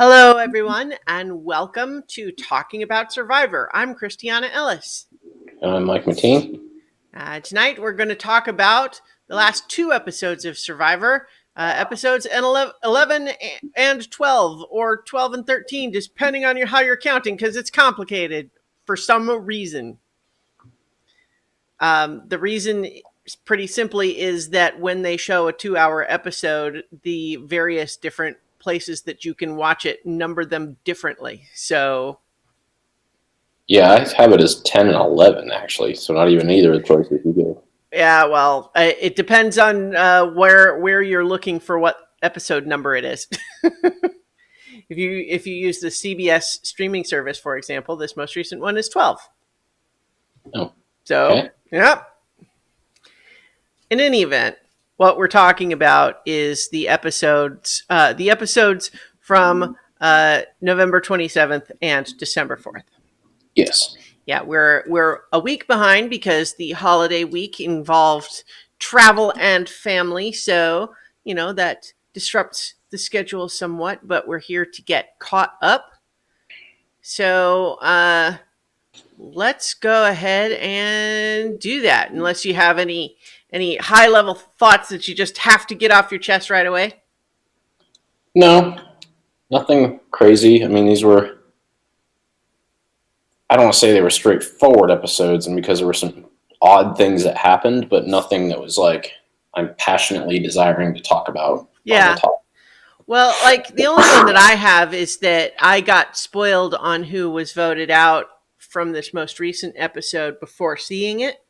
Hello, everyone, and welcome to Talking About Survivor. I'm Christiana Ellis. I'm Mike Mateen. Tonight, we're going to talk about the last two episodes of Survivor, episodes 11 and 12, or 12 and 13, depending on how you're counting, because it's complicated for some reason. The reason, pretty simply, is that when they show a 2-hour episode, the various different places that you can watch it number them differently. So Yeah, I have it as 10 and 11, actually, so not even either of the choices you give. yeah, well, it depends on where you're looking for what episode number it is. If you use the CBS streaming service, for example, this most recent one is 12. Oh, So, okay. yeah. In any event, what we're talking about is the episodes from November 27th and December 4th. Yes. Yeah, we're a week behind because the holiday week involved travel and family, so that disrupts the schedule somewhat, but we're here to get caught up. So let's go ahead and do that, unless you have any high level thoughts that you just have to get off your chest right away. No, nothing crazy. I mean, I don't want to say they were straightforward episodes, and because there were some odd things that happened, but nothing that was like I'm passionately desiring to talk about. Yeah. Well, like the only one that I have is that I got spoiled on who was voted out from this most recent episode before seeing it.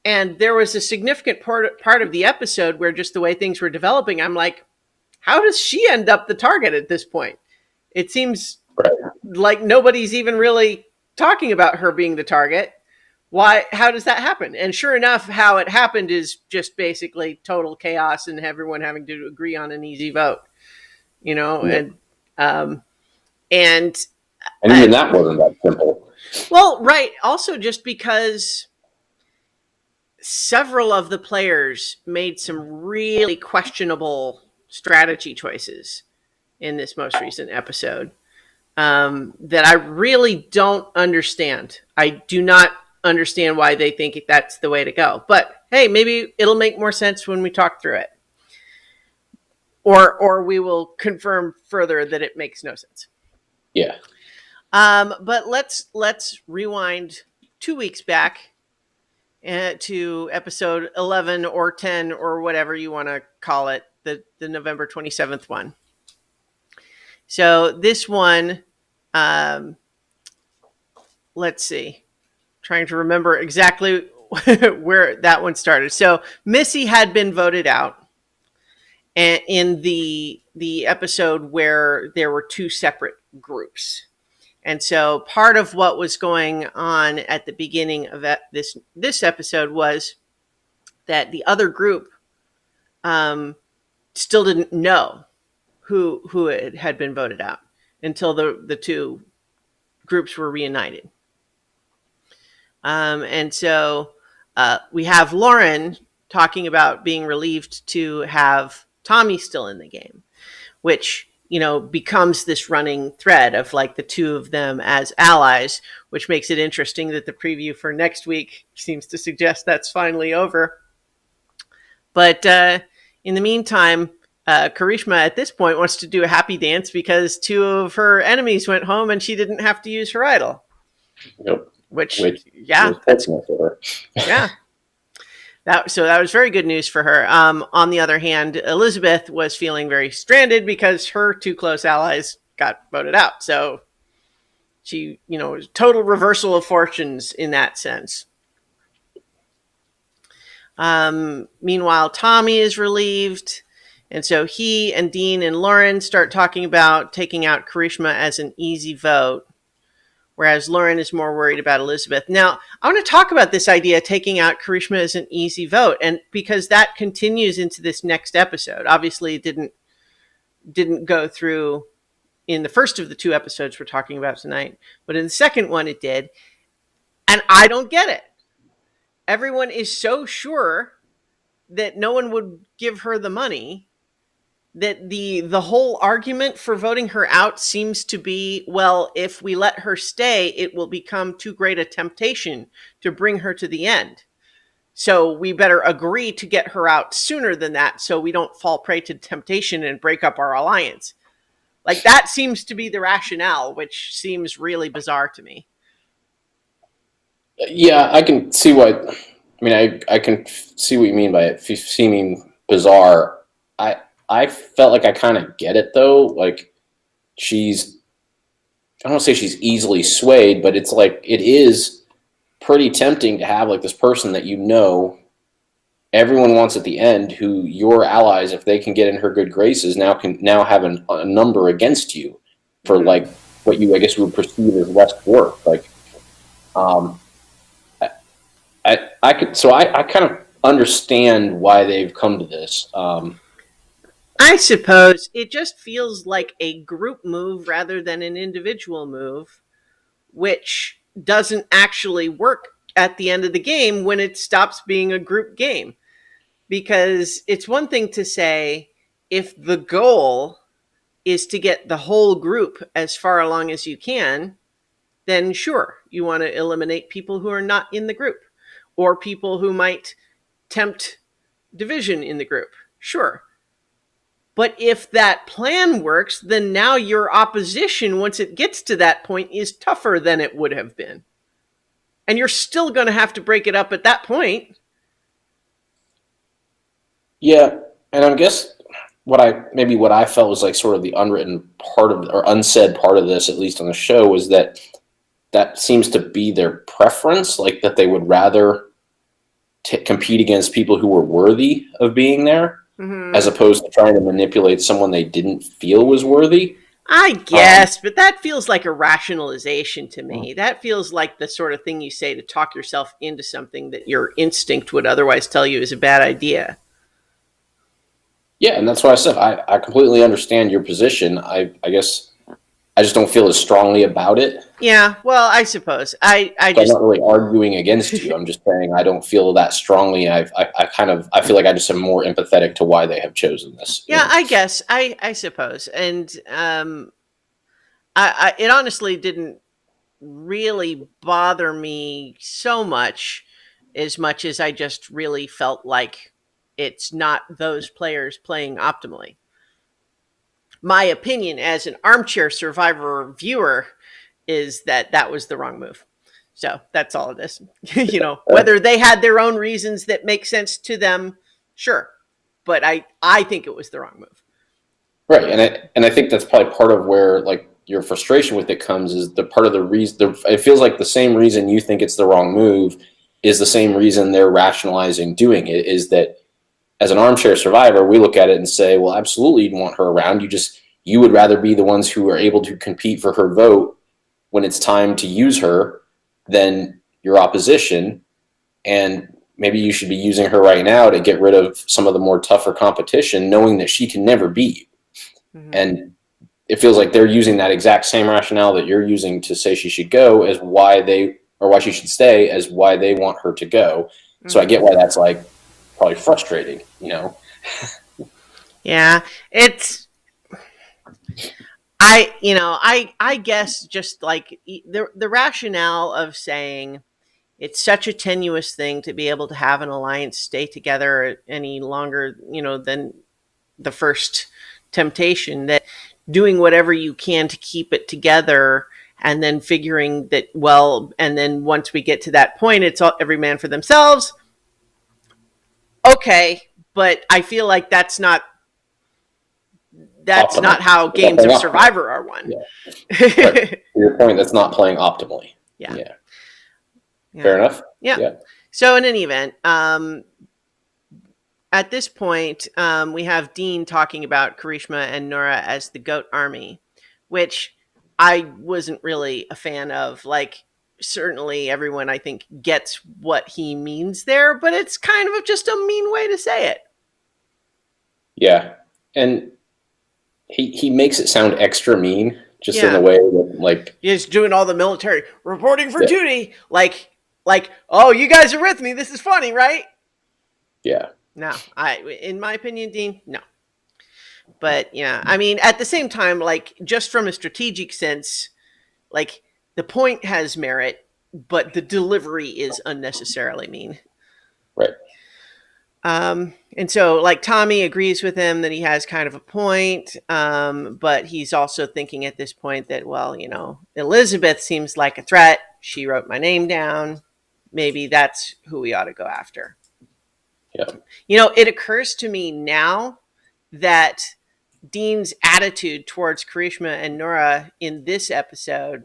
And there was a significant part of the episode where just the way things were developing, I'm like, how does she end up the target at this point? It seems like nobody's even really talking about her being the target. Why? How does that happen? And sure enough, how it happened is just basically total chaos and everyone having to agree on an easy vote. Yeah. And even that wasn't that simple. Well, right. Also, just because several of the players made some really questionable strategy choices in this most recent episode that I really don't understand. I do not understand why they think that's the way to go. But hey, maybe it'll make more sense when we talk through it. Or we will confirm further that it makes no sense. Yeah. But let's rewind 2 weeks back to episode 11 or 10 or whatever you want to call it, the November 27th one. So this one, let's see, trying to remember exactly where that one started. So Missy had been voted out in the episode where there were two separate groups. And so part of what was going on at the beginning of this episode was that the other group still didn't know who it had been voted out until the two groups were reunited. And so we have Lauren talking about being relieved to have Tommy still in the game, which becomes this running thread of like the two of them as allies, which makes it interesting that the preview for next week seems to suggest that's finally over. But in the meantime, Karishma at this point wants to do a happy dance because two of her enemies went home and she didn't have to use her idol. Yep. Which yeah, that's yeah. So that was very good news for her. On the other hand, Elizabeth was feeling very stranded because her two close allies got voted out. So she, total reversal of fortunes in that sense. Meanwhile, Tommy is relieved. And so he and Dean and Lauren start talking about taking out Karishma as an easy vote, whereas Lauren is more worried about Elizabeth. Now, I want to talk about this idea of taking out Karishma as an easy vote, and because that continues into this next episode. Obviously, it didn't go through in the first of the two episodes we're talking about tonight, but in the second one it did, and I don't get it. Everyone is so sure that no one would give her the money that the whole argument for voting her out seems to be, well, if we let her stay, it will become too great a temptation to bring her to the end. So we better agree to get her out sooner than that so we don't fall prey to temptation and break up our alliance. Like, that seems to be the rationale, which seems really bizarre to me. Yeah, I can see what. I mean, I can see what you mean by it seeming bizarre. I felt like I kind of get it though. Like, she's, I don't want to say she's easily swayed, but it's like it is pretty tempting to have like this person that everyone wants at the end, who your allies, if they can get in her good graces, now have a number against you for like what you, I guess, would perceive as less work. Like, um, I kind of understand why they've come to this. I suppose it just feels like a group move rather than an individual move, which doesn't actually work at the end of the game when it stops being a group game. Because it's one thing to say, if the goal is to get the whole group as far along as you can, then sure, you want to eliminate people who are not in the group or people who might tempt division in the group. Sure. But if that plan works, then now your opposition, once it gets to that point, is tougher than it would have been. And you're still going to have to break it up at that point. Yeah, and I guess what I felt was like sort of the unwritten part of, or unsaid part of this, at least on the show, was that seems to be their preference, like that they would rather compete against people who were worthy of being there, as opposed to trying to manipulate someone they didn't feel was worthy. I guess, but that feels like a rationalization to me. That feels like the sort of thing you say to talk yourself into something that your instinct would otherwise tell you is a bad idea. Yeah, and that's why I said I completely understand your position. I guess I just don't feel as strongly about it. Yeah, well, I suppose. I I'm just not really arguing against you. I'm just saying I don't feel that strongly. I feel like I just am more empathetic to why they have chosen this. yeah, I guess. I suppose. And I it honestly didn't really bother me so much as I just really felt like it's not those players playing optimally. My opinion as an armchair survivor viewer is that that was the wrong move. So that's all it is. Whether they had their own reasons that make sense to them, sure. But I think it was the wrong move. Right, and I think that's probably part of where like your frustration with it comes, is the part of the reason. It feels like the same reason you think it's the wrong move is the same reason they're rationalizing doing it. Is that as an armchair survivor, we look at it and say, well, absolutely, you'd want her around. You would rather be the ones who are able to compete for her vote when it's time to use her than your opposition. And maybe you should be using her right now to get rid of some of the more tougher competition, knowing that she can never beat you. Mm-hmm. And it feels like they're using that exact same rationale that you're using to say she should go as why she should stay, as why they want her to go. Mm-hmm. So I get why that's like probably frustrating, Yeah, it's I guess just like the rationale of saying it's such a tenuous thing to be able to have an alliance stay together any longer, than the first temptation, that doing whatever you can to keep it together, and then figuring that, well, and then once we get to that point, it's all every man for themselves. Okay, but I feel like that's not how games of Survivor are won. Yeah. Right. To your point, that's not playing optimally. Yeah. Fair enough. Yeah. So in any event, at this point, we have Dean talking about Karishma and Nora as the GOAT army, which I wasn't really a fan of. Like, certainly everyone, I think, gets what he means there, but it's kind of just a mean way to say it. Yeah. And he makes it sound extra mean, just in a way that, like, he's doing all the military reporting for duty. Like, oh, you guys are with me. This is funny, right? Yeah. No, in my opinion, Dean, no. But yeah, I mean, at the same time, like just from a strategic sense, like the point has merit, but the delivery is unnecessarily mean. Right. And so, like, Tommy agrees with him that he has kind of a point, but he's also thinking at this point that, well, you know, Elizabeth seems like a threat. She wrote my name down. Maybe that's who we ought to go after. Yeah. You know, it occurs to me now that Dean's attitude towards Karishma and Nora in this episode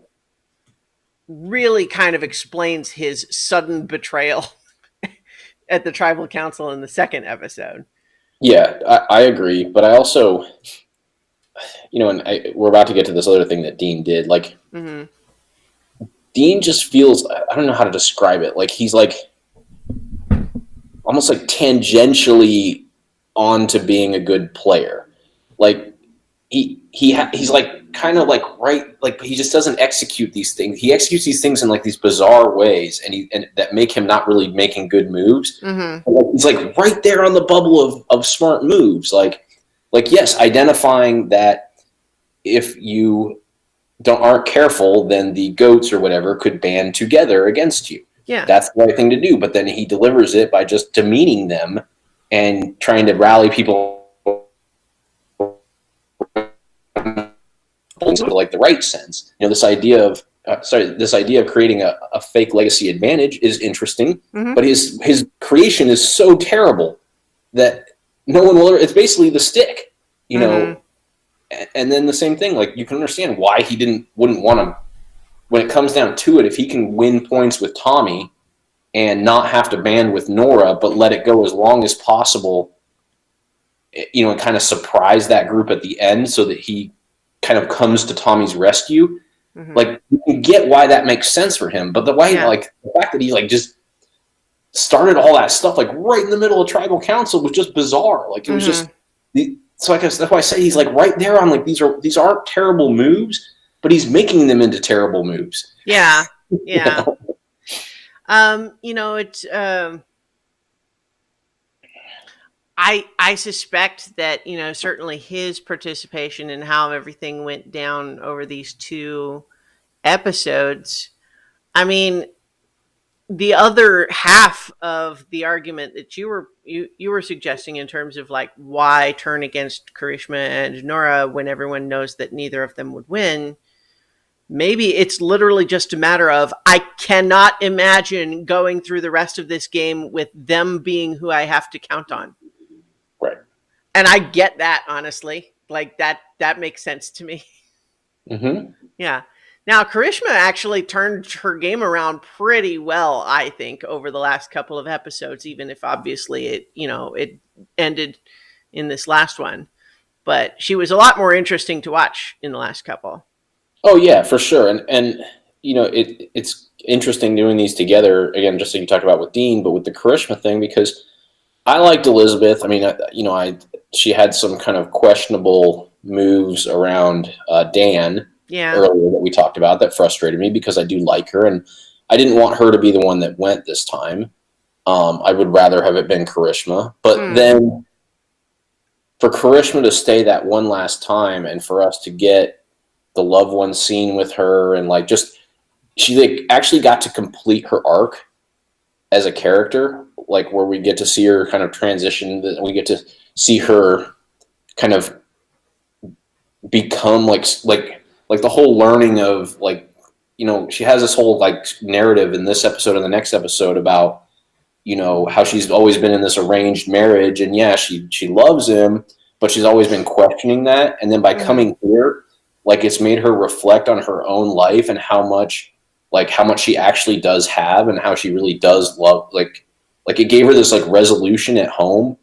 really kind of explains his sudden betrayal at the tribal council in the second episode. Yeah, I agree, but I also, you know, and we're about to get to this other thing that Dean did. Like, Mm-hmm. Dean just feels, I don't know how to describe it. Like, he's like almost like tangentially onto being a good player. Like, he's like kind of like like he just doesn't execute these things. He executes these things in like these bizarre ways, and that make him not really making good moves. Mm-hmm. He's like right there on the bubble of smart moves. Like yes, identifying that if you aren't careful, then the goats or whatever could band together against you. Yeah. That's the right thing to do. But then he delivers it by just demeaning them and trying to rally people into like the right sense. You know, this idea of creating a fake legacy advantage is interesting, Mm-hmm. but his creation is so terrible that no one will. It's basically the stick, you Mm-hmm. know. And then the same thing, like you can understand why he wouldn't want to. When it comes down to it, if he can win points with Tommy and not have to band with Nora, but let it go as long as possible, you know, and kind of surprise that group at the end so that he kind of comes to Tommy's rescue. Mm-hmm. Like, you can get why that makes sense for him, but the fact that he like just started all that stuff like right in the middle of tribal council was just bizarre. Like, it was just so I guess that's why I say he's like right there on like these aren't terrible moves, but he's making them into terrible moves. Yeah. Yeah. You know? You know, it's I suspect that, you know, certainly his participation in how everything went down over these two episodes. I mean, the other half of the argument that you were suggesting in terms of like why turn against Karishma and Nora when everyone knows that neither of them would win, maybe it's literally just a matter of I cannot imagine going through the rest of this game with them being who I have to count on. Right. And I get that, honestly. Like that makes sense to me. Mm-hmm. Yeah. Now, Karishma actually turned her game around pretty well, I think, over the last couple of episodes, even if obviously it ended in this last one. But she was a lot more interesting to watch in the last couple. Oh yeah, for sure. And you know, it's interesting doing these together again, just like you talked about with Dean, but with the Karishma thing, because I liked Elizabeth. I mean, she had some kind of questionable moves around Dan earlier that we talked about that frustrated me because I do like her, and I didn't want her to be the one that went this time. I would rather have it been Karishma, but then for Karishma to stay that one last time and for us to get the loved one scene with her and like just she like actually got to complete her arc as a character, like where we get to see her kind of transition, that we get to see her kind of become like the whole learning of like, you know, she has this whole like narrative in this episode and the next episode about, you know, how she's always been in this arranged marriage and yeah, she loves him, but she's always been questioning that. And then by coming here, like it's made her reflect on her own life and how much she actually does have and how she really does love, like it gave her this like resolution at home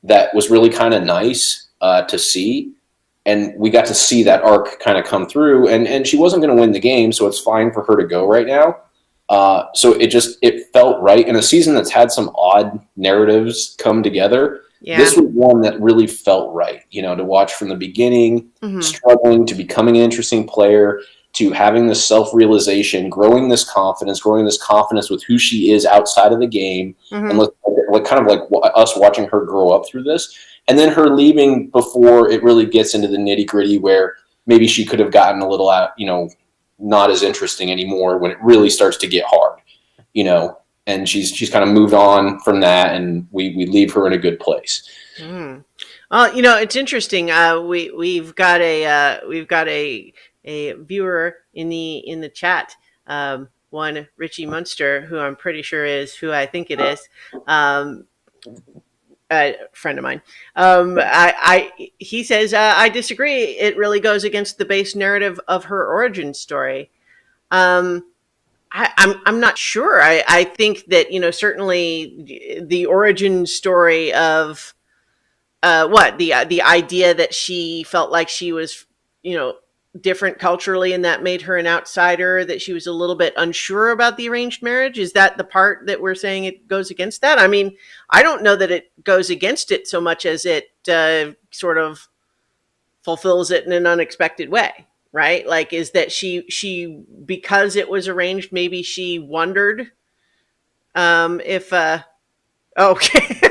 that was really kind of nice to see. And we got to see that arc kind of come through, and she wasn't going to win the game, so it's fine for her to go right now. So it felt right in a season that's had some odd narratives come together. Yeah. This was one that really felt right, you know, to watch from the beginning, struggling to becoming an interesting player, to having this self-realization, growing this confidence with who she is outside of the game. And like kind of like us watching her grow up through this, and then her leaving before it really gets into the nitty gritty where maybe she could have gotten a little out, not as interesting anymore when it really starts to get hard, and she's kind of moved on from that, and we leave her in a good place. Mm. It's interesting. We've got a viewer in the chat. One Richie Munster, who I'm pretty sure is who I think it is. A friend of mine. He says I disagree. It really goes against the base narrative of her origin story. I'm not sure. I think that certainly the origin story of the idea that she felt like she was different culturally and that made her an outsider, that she was a little bit unsure about the arranged marriage. Is that the part that we're saying it goes against that? I mean, I don't know that it goes against it so much as it sort of fulfills it in an unexpected way, right? Like, is that she because it was arranged, maybe she wondered if okay.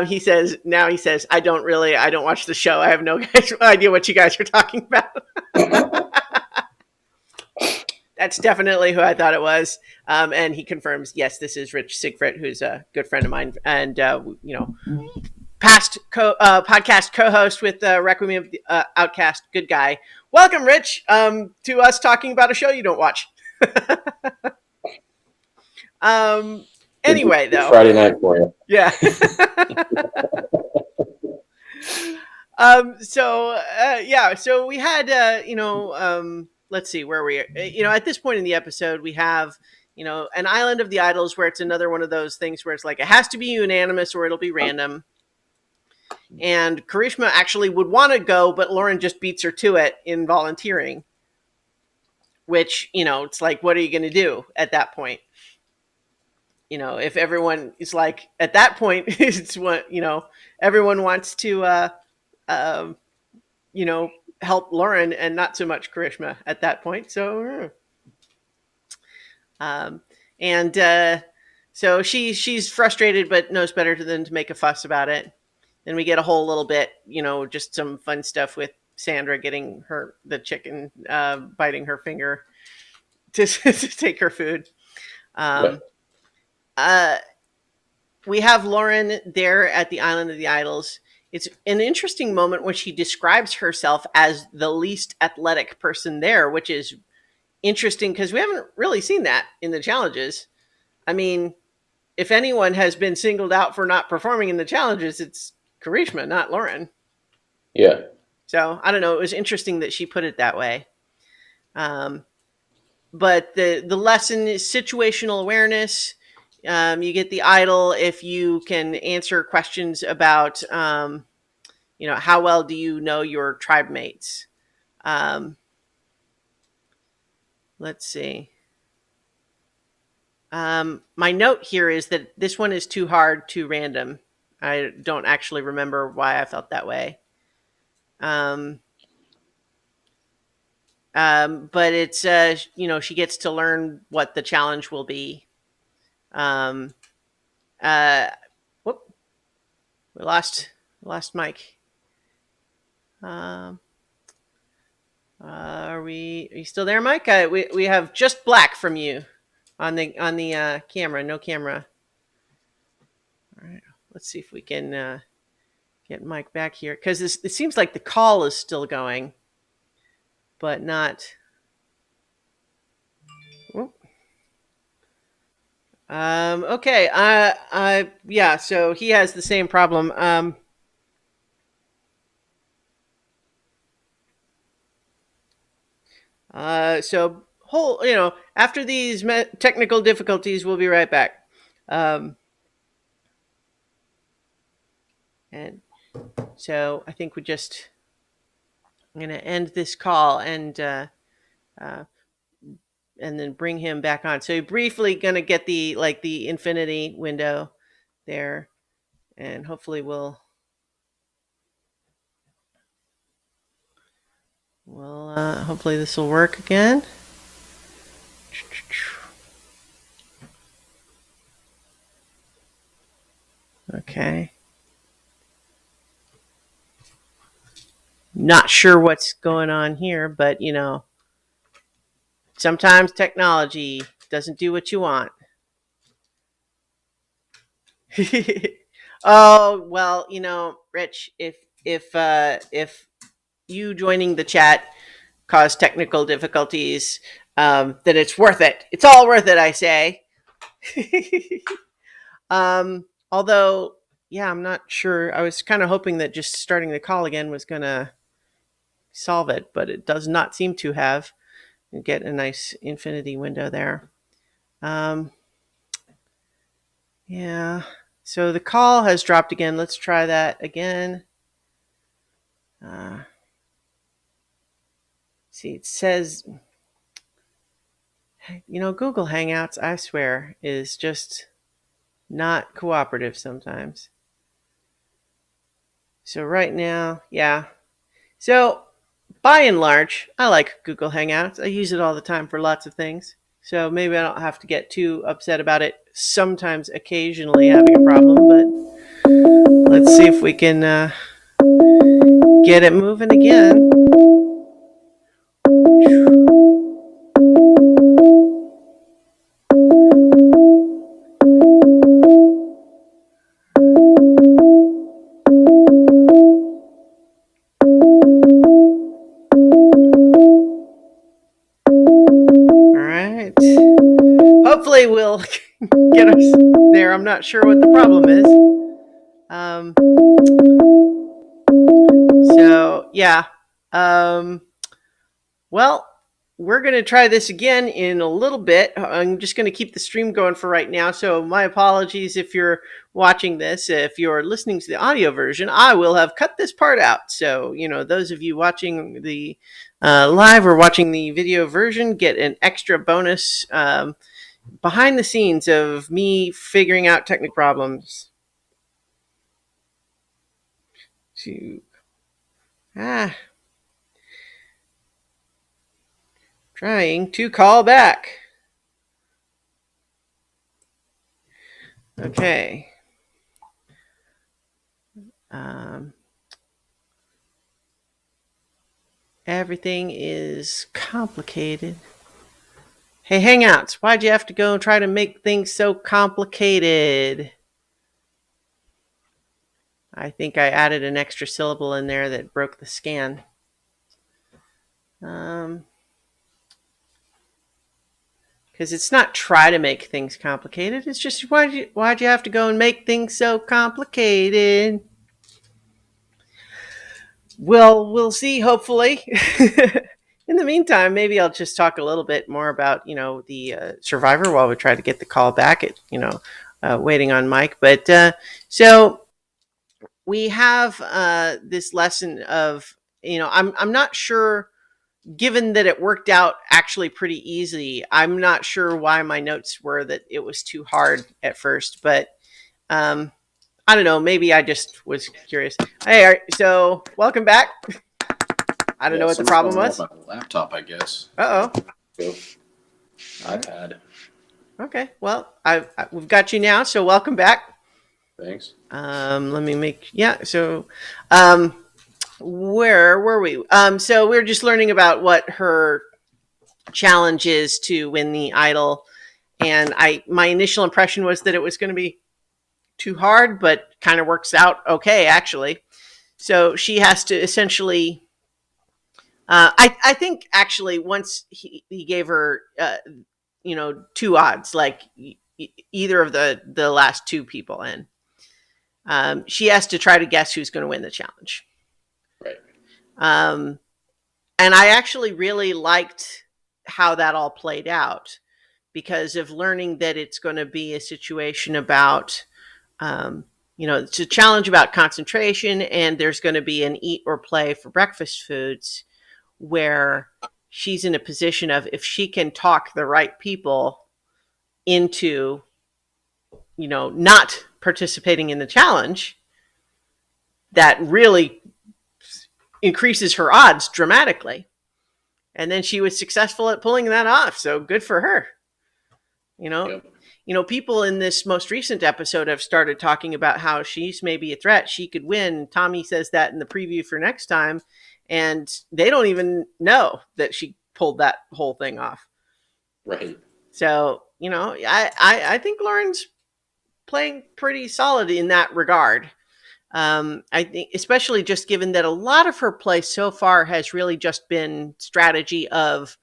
He says, I don't watch the show. I have no idea what you guys are talking about. That's definitely who I thought it was. And he confirms, yes, this is Rich Sigfrit, who's a good friend of mine. And, past podcast co-host with Requiem of the Outcast. Good guy. Welcome, Rich, to us talking about a show you don't watch. Anyway, though. Friday night for you. Yeah. So we had, let's see where we are. At this point in the episode, we have, an Island of the Idols, where it's another one of those things where it's like, it has to be unanimous or it'll be random. And Karishma actually would want to go, but Lauren just beats her to it in volunteering, which, it's like, what are you going to do at that point? If everyone is like, at that point, it's what, everyone wants to, help Lauren and not so much Karishma at that point. So, so she's frustrated, but knows better than to make a fuss about it. Then we get a whole little bit, just some fun stuff with Sandra getting the chicken, biting her finger to take her food. We have Lauren there at the Island of the Idols. It's an interesting moment when she describes herself as the least athletic person there, which is interesting because we haven't really seen that in the challenges. I mean, if anyone has been singled out for not performing in the challenges, it's Karishma, not Lauren. Yeah. So I don't know. It was interesting that she put it that way. But the lesson is situational awareness. You get the idol if you can answer questions about, how well do you know your tribe mates? Let's see. My note here is that this one is too hard, too random. I don't actually remember why I felt that way. But it's, she gets to learn what the challenge will be. We lost Mike. Are you still there, Mike? We have just black from you on the camera. No camera. All right. Let's see if we can get Mike back here, because it seems like the call is still going, but not. Okay. Yeah. So he has the same problem. So after these technical difficulties, we'll be right back. And so I think I'm going to end this call and then bring him back on. So you're briefly going to get the infinity window there, and hopefully hopefully this will work again. Okay. Not sure what's going on here, but sometimes technology doesn't do what you want. Oh, well, Rich, if you joining the chat caused technical difficulties, then it's worth it. It's all worth it, I say. Although, yeah, I'm not sure. I was kind of hoping that just starting the call again was going to solve it, but it does not seem to have. You get a nice infinity window there. Yeah. So the call has dropped again. Let's try that again. See, it says, Google Hangouts, I swear, is just not cooperative sometimes. So right now, yeah. So by and large, I like Google Hangouts. I use it all the time for lots of things. So maybe I don't have to get too upset about it. Sometimes, occasionally having a problem, but let's see if we can get it moving again. Hopefully we'll get us there. I'm not sure what the problem is. So yeah. Well, we're going to try this again in a little bit. I'm just going to keep the stream going for right now. So my apologies if you're watching this. If you're listening to the audio version, I will have cut this part out. So, those of you watching the live or watching the video version get an extra bonus behind the scenes of me figuring out technical problems. Trying to call back. Okay. Everything is complicated. Hey, Hangouts, why'd you have to go and try to make things so complicated? I think I added an extra syllable in there that broke the scan. Because it's not try to make things complicated. It's just why'd you have to go and make things so complicated? Well, we'll see, hopefully. In the meantime, maybe I'll just talk a little bit more about, the survivor while we try to get the call back at, waiting on Mike. But so we have this lesson of, I'm not sure, given that it worked out actually pretty easy, I'm not sure why my notes were that it was too hard at first, but I don't know. Maybe I just was curious. Hey, so welcome back. I don't know what the problem was. My laptop, I guess. Uh-oh. So, iPad. Okay. Well, we've got you now, so welcome back. Thanks. Let me make, yeah. So, where were we? So we were just learning about what her challenge is to win the idol. And my initial impression was that it was going to be too hard, but kind of works out okay, actually. So she has to essentially, I think actually once he gave her, two odds, like either of the last two people in, she has to try to guess who's going to win the challenge. Right. And I actually really liked how that all played out because of learning that it's going to be a situation about, it's a challenge about concentration, and there's going to be an eat or play for breakfast foods where she's in a position of, if she can talk the right people into, not participating in the challenge, that really increases her odds dramatically. And then she was successful at pulling that off. So good for her. Yep. People in this most recent episode have started talking about how she's maybe a threat. She could win. Tommy says that in the preview for next time, and they don't even know that she pulled that whole thing off. Right. So, I think Lauren's playing pretty solid in that regard. I think, especially just given that a lot of her play so far has really just been strategy of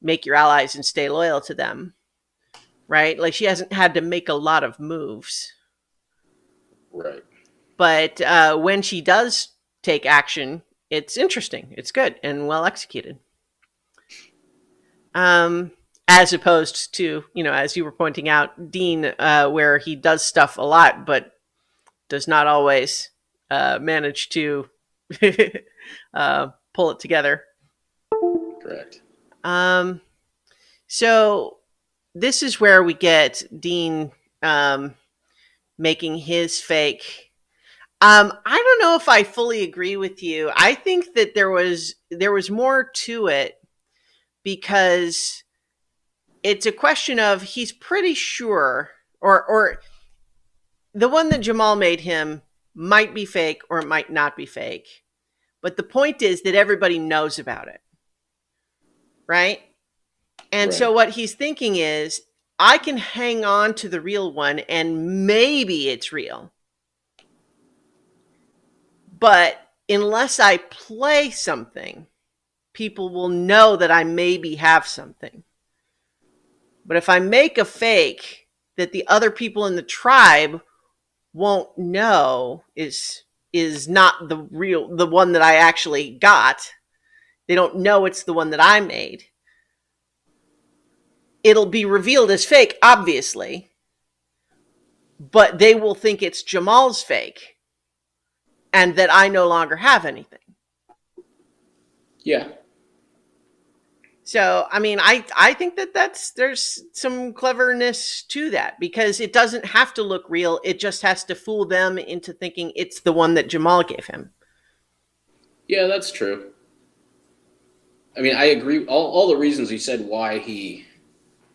make your allies and stay loyal to them, right? Like she hasn't had to make a lot of moves. Right. But when she does take action, it's interesting. It's good and well executed. As opposed to, as you were pointing out, Dean, where he does stuff a lot, but does not always manage to pull it together. Correct. So this is where we get Dean making his fake. I don't know if I fully agree with you. I think that there was more to it because it's a question of he's pretty sure, or the one that Jamal made him might be fake or it might not be fake. But the point is that everybody knows about it. Right? And Right. so what he's thinking is, I can hang on to the real one and maybe it's real. But unless I play something, people will know that I maybe have something. But if I make a fake that the other people in the tribe won't know is not the one that I actually got. They don't know it's the one that I made. It'll be revealed as fake, obviously, but they will think it's Jamal's fake and that I no longer have anything. Yeah. So, I mean, I think that there's some cleverness to that because it doesn't have to look real. It just has to fool them into thinking it's the one that Jamal gave him. Yeah, that's true. I mean, I agree. All the reasons you said why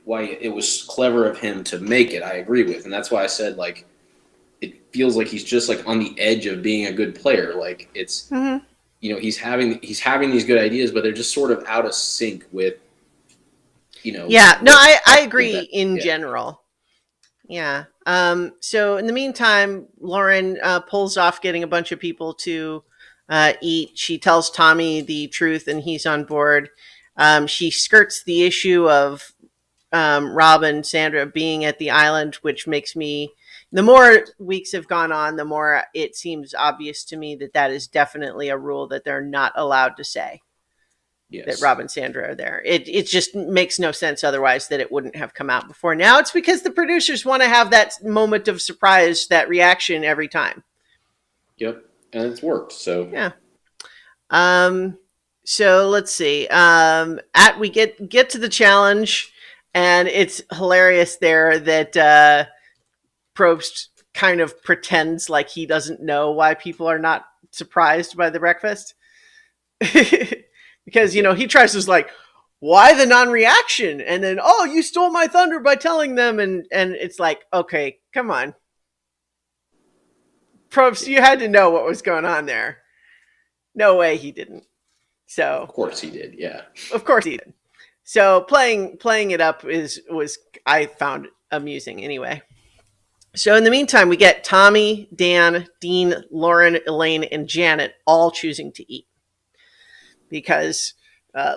it was clever of him to make it, I agree with. And that's why I said, like, it feels like he's just, like, on the edge of being a good player. Like, it's, he's having these good ideas, but they're just sort of out of sync with, Yeah, no, I agree in general. Yeah. So in the meantime, Lauren pulls off getting a bunch of people to eat. She tells Tommy the truth and he's on board. She skirts the issue of Rob and Sandra being at the island, which makes me, the more weeks have gone on, the more it seems obvious to me that is definitely a rule that they're not allowed to say. Yes. That Rob and Sandra are there. It just makes no sense otherwise that it wouldn't have come out before now. It's because the producers want to have that moment of surprise, that reaction every time. Yep. And it's worked. So yeah. So let's see. We get to the challenge, and it's hilarious there that Probst kind of pretends like he doesn't know why people are not surprised by the breakfast. Because, he tries to like, why the non-reaction? And then, oh, you stole my thunder by telling them. And it's like, okay, come on. Probst, you had to know what was going on there. No way he didn't. So of course he did. Yeah. Of course he did. So playing it up was I found amusing anyway. So in the meantime, we get Tommy, Dan, Dean, Lauren, Elaine, and Janet all choosing to eat. Because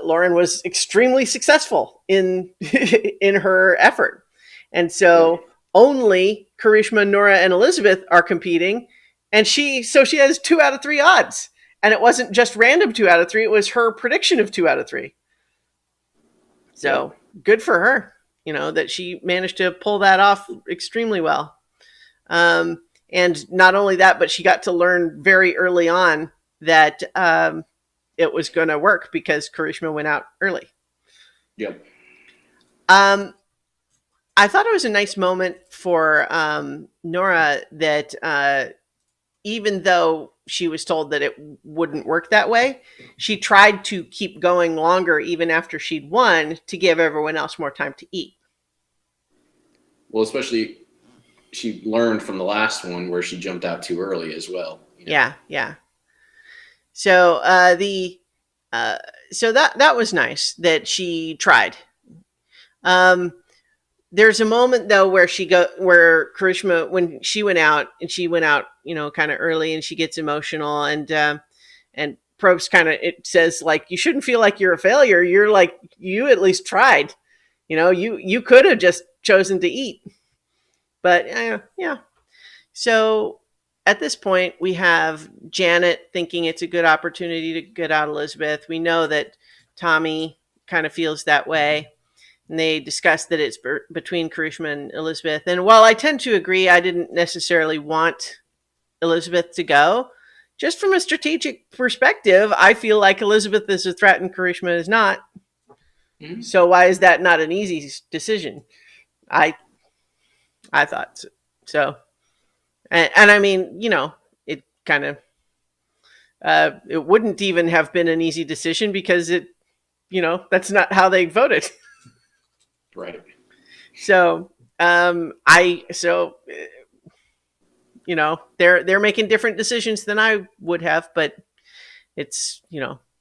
Lauren was extremely successful in in her effort. And so only Karishma, Nora, and Elizabeth are competing. And she has 2 out of 3 odds. And it wasn't just random 2 out of 3. It was her prediction of 2 out of 3. So good for her, that she managed to pull that off extremely well. And not only that, but she got to learn very early on that it was going to work because Karishma went out early. Yep. I thought it was a nice moment for Nora that even though she was told that it wouldn't work that way, she tried to keep going longer even after she'd won to give everyone else more time to eat. Well, especially she learned from the last one where she jumped out too early as well. You know? Yeah, yeah. So uh, so that was nice that she tried. Um, there's a moment though where Karishma, when she went out, kind of early, and she gets emotional, and Probst kind of, it says like, you shouldn't feel like you're a failure. You're like, you at least tried. You could have just chosen to eat, but yeah. So at this point, we have Janet thinking it's a good opportunity to get out Elizabeth. We know that Tommy kind of feels that way. And they discuss that it's between Karishma and Elizabeth. And while I tend to agree, I didn't necessarily want Elizabeth to go. Just from a strategic perspective, I feel like Elizabeth is a threat and Karishma is not. Mm-hmm. So why is that not an easy decision? I thought so. And I mean, it kind of, it wouldn't even have been an easy decision because that's not how they voted. Right. So, they're making different decisions than I would have, but it's,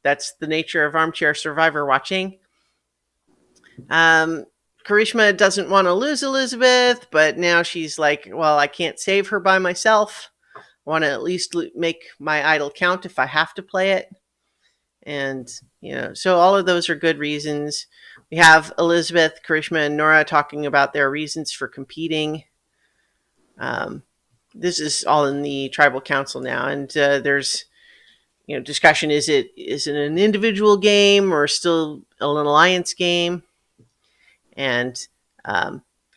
that's the nature of armchair survivor watching. Karishma doesn't want to lose Elizabeth, but now she's like, well, I can't save her by myself. I want to at least make my idol count if I have to play it. And, so all of those are good reasons. We have Elizabeth, Karishma, and Nora talking about their reasons for competing. This is all in the tribal council now. And there's, discussion. Is it an individual game or still an alliance game? And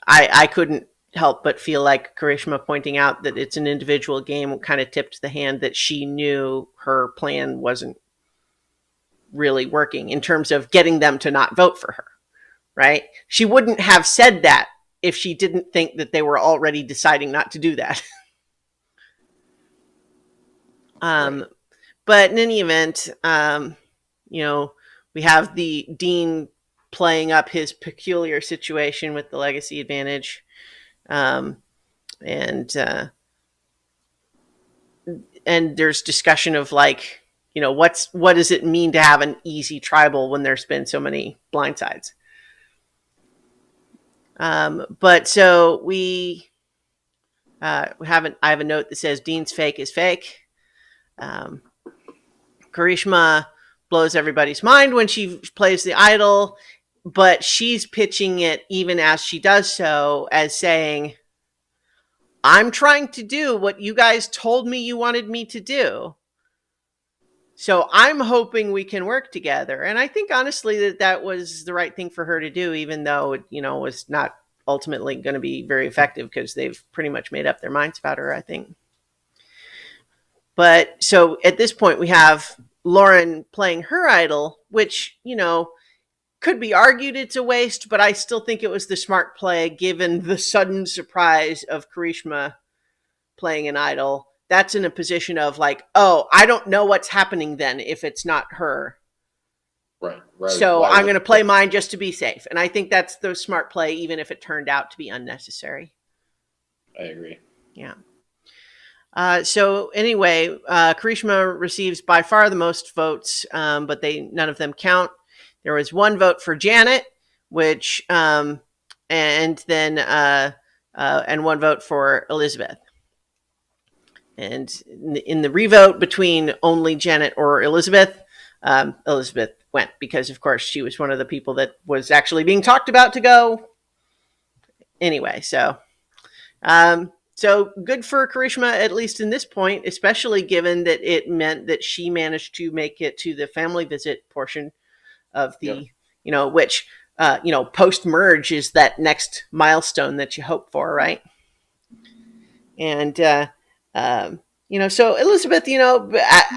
I couldn't help but feel like Karishma pointing out that it's an individual game kind of tipped the hand that she knew her plan wasn't really working in terms of getting them to not vote for her, right? She wouldn't have said that if she didn't think that they were already deciding not to do that. Right. But in any event, we have the Dean playing up his peculiar situation with the legacy advantage. And there's discussion of like, what does it mean to have an easy tribal when there's been so many blindsides? But so I have a note that says Dean's fake is fake. Karishma blows everybody's mind when she plays the idol, but she's pitching it even as she does so as saying, I'm trying to do what you guys told me you wanted me to do. So I'm hoping we can work together. And I think honestly that was the right thing for her to do, even though it, was not ultimately going to be very effective because they've pretty much made up their minds about her, I think. But so at this point we have Lauren playing her idol, which, could be argued it's a waste, but I still think it was the smart play given the sudden surprise of Karishma playing an idol. That's in a position of like, oh, I don't know what's happening then if it's not her. Right. So I'm going to play mine just to be safe. And I think that's the smart play, even if it turned out to be unnecessary. I agree. Yeah. So anyway, Karishma receives by far the most votes, but none of them count. There was one vote for Janet, which, and then and one vote for Elizabeth. And in the revote between only Janet or Elizabeth, Elizabeth went because, of course, she was one of the people that was actually being talked about to go. Anyway, so good for Karishma, at least in this point, especially given that it meant that she managed to make it to the family visit portion of the, which, post-merge is that next milestone that you hope for, right? And, so Elizabeth,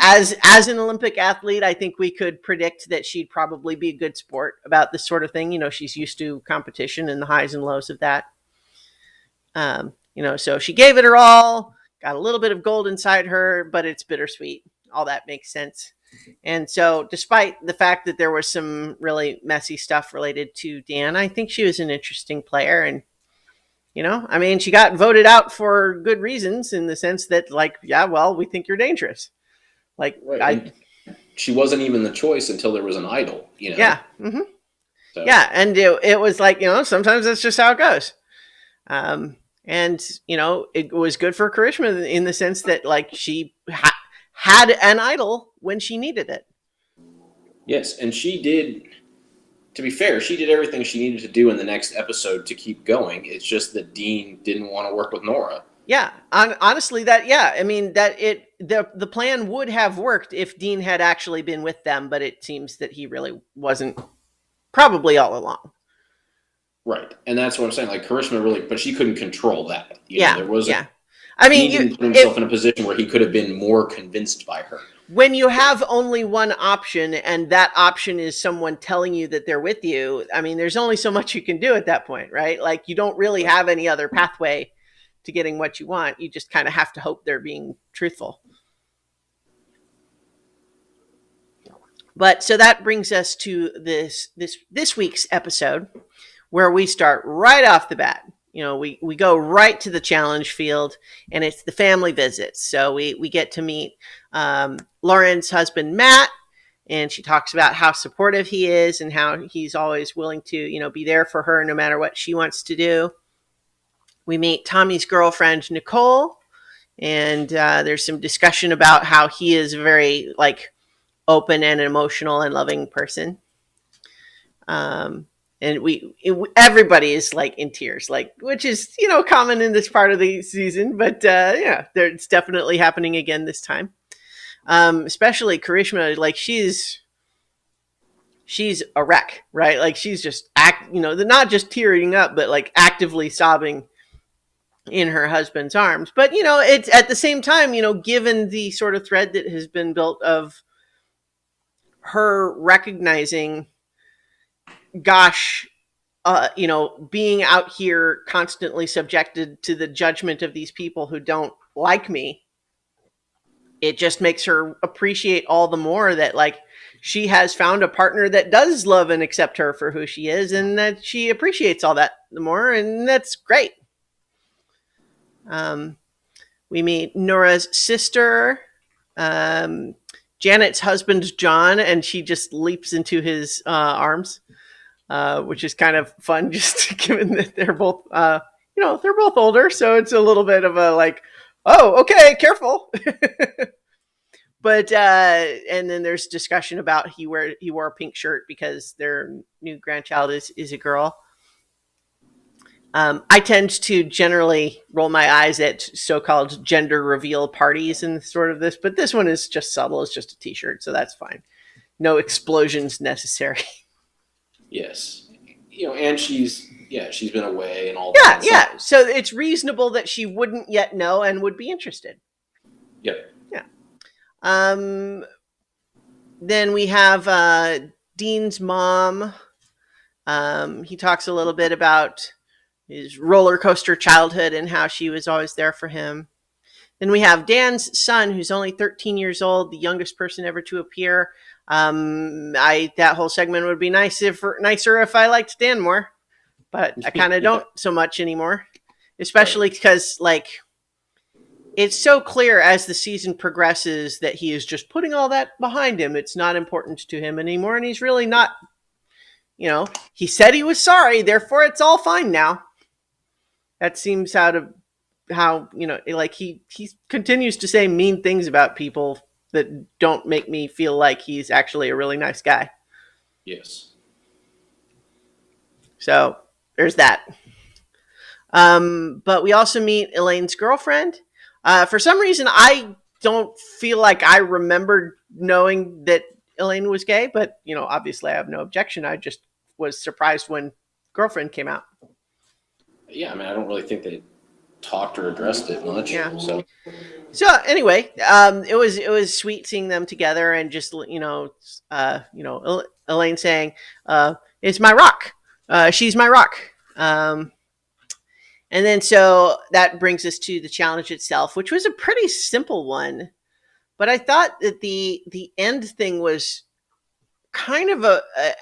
as an Olympic athlete, I think we could predict that she'd probably be a good sport about this sort of thing. She's used to competition and the highs and lows of that. So she gave it her all, got a little bit of gold inside her, but it's bittersweet. All that makes sense. And so despite the fact that there was some really messy stuff related to Dan, I think she was an interesting player. And You know, I mean, she got voted out for good reasons in the sense that, like, yeah, well, we think you're dangerous. Like, Right. And she wasn't even the choice until there was an idol, you know? yeah, So, yeah, and it was like, you know, sometimes that's just how it goes. And you know, it was good for Karishma in the sense that, like, she had an idol when she needed it. yes. And she did, to be fair, she did everything she needed to do in the next episode to keep going. It's just that Dean didn't want to work with Nora. Yeah, honestly, that, yeah, I mean, that the plan would have worked if Dean had actually been with them, but it seems that he really wasn't, probably all along. Right. And that's what I'm saying. Like, Karishma really, but she couldn't control that. Yeah, There wasn't. yeah. I mean, Dean didn't put himself in a position where he could have been more convinced by her. when you have only one option and that option is someone telling you that they're with you, I mean, there's only so much you can do at that point, right? Like, you don't really have any other pathway to getting what you want. You just kind of have to hope they're being truthful. But so that brings us to this week's episode, where we start right off the bat. You know, we go right to the challenge field, and it's the family visits. So we get to meet Lauren's husband, Matt, and she talks about how supportive he is and how he's always willing to, you know, be there for her no matter what she wants to do. We meet Tommy's girlfriend, Nicole, and there's some discussion about how he is a very, like, open and emotional and loving person. And everybody is, like, in tears, like, which is, you know, common in this part of the season, but yeah, it's definitely happening again this time. Especially Karishma, like, she's a wreck, right? Like, she's just not just tearing up, but, like, actively sobbing in her husband's arms. But, you know, it's at the same time, you know, given the sort of thread that has been built of her recognizing, gosh, you know, being out here constantly subjected to the judgment of these people who don't like me, it just makes her appreciate all the more that, like, she has found a partner that does love and accept her for who she is, and that she appreciates all that the more, and that's great. We meet Nora's sister, Janet's husband, John, and she just leaps into his arms, which is kind of fun, just given that they're both, you know, they're both older, so it's a little bit of a, like, oh, okay, careful. But and then there's discussion about he wore a pink shirt because their new grandchild is a girl. I tend to generally roll my eyes at so-called gender reveal parties and sort of this, but this one is just subtle. It's just a t-shirt, so that's fine. No explosions necessary. Yes. You know, and she's been away and all that. that. Yeah. So it's reasonable that she wouldn't yet know and would be interested. Yep. Yeah. Then we have Dean's mom. He talks a little bit about his roller coaster childhood and how she was always there for him. Then we have Dan's son, who's only 13 years old, the youngest person ever to appear. That whole segment would be nicer if I liked Dan more, but I kind of don't so much anymore, especially because, like, it's so clear as the season progresses that he is just putting all that behind him. It's not important to him anymore, and he's really not, you know, he said he was sorry, therefore it's all fine now. That seems how, you know, like, he continues to say mean things about people that don't make me feel like he's actually a really nice guy. Yes. So there's that. But we also meet Elaine's girlfriend. For some reason, I don't feel like I remembered knowing that Elaine was gay, but, you know, obviously I have no objection. I just was surprised when Girlfriend came out. Yeah, I mean, I don't really think they talked or addressed it much. Yeah. So anyway, it was sweet seeing them together, and just, Elaine saying, "It's my rock. She's my rock." And then so that brings us to the challenge itself, which was a pretty simple one, but I thought that the end thing was kind of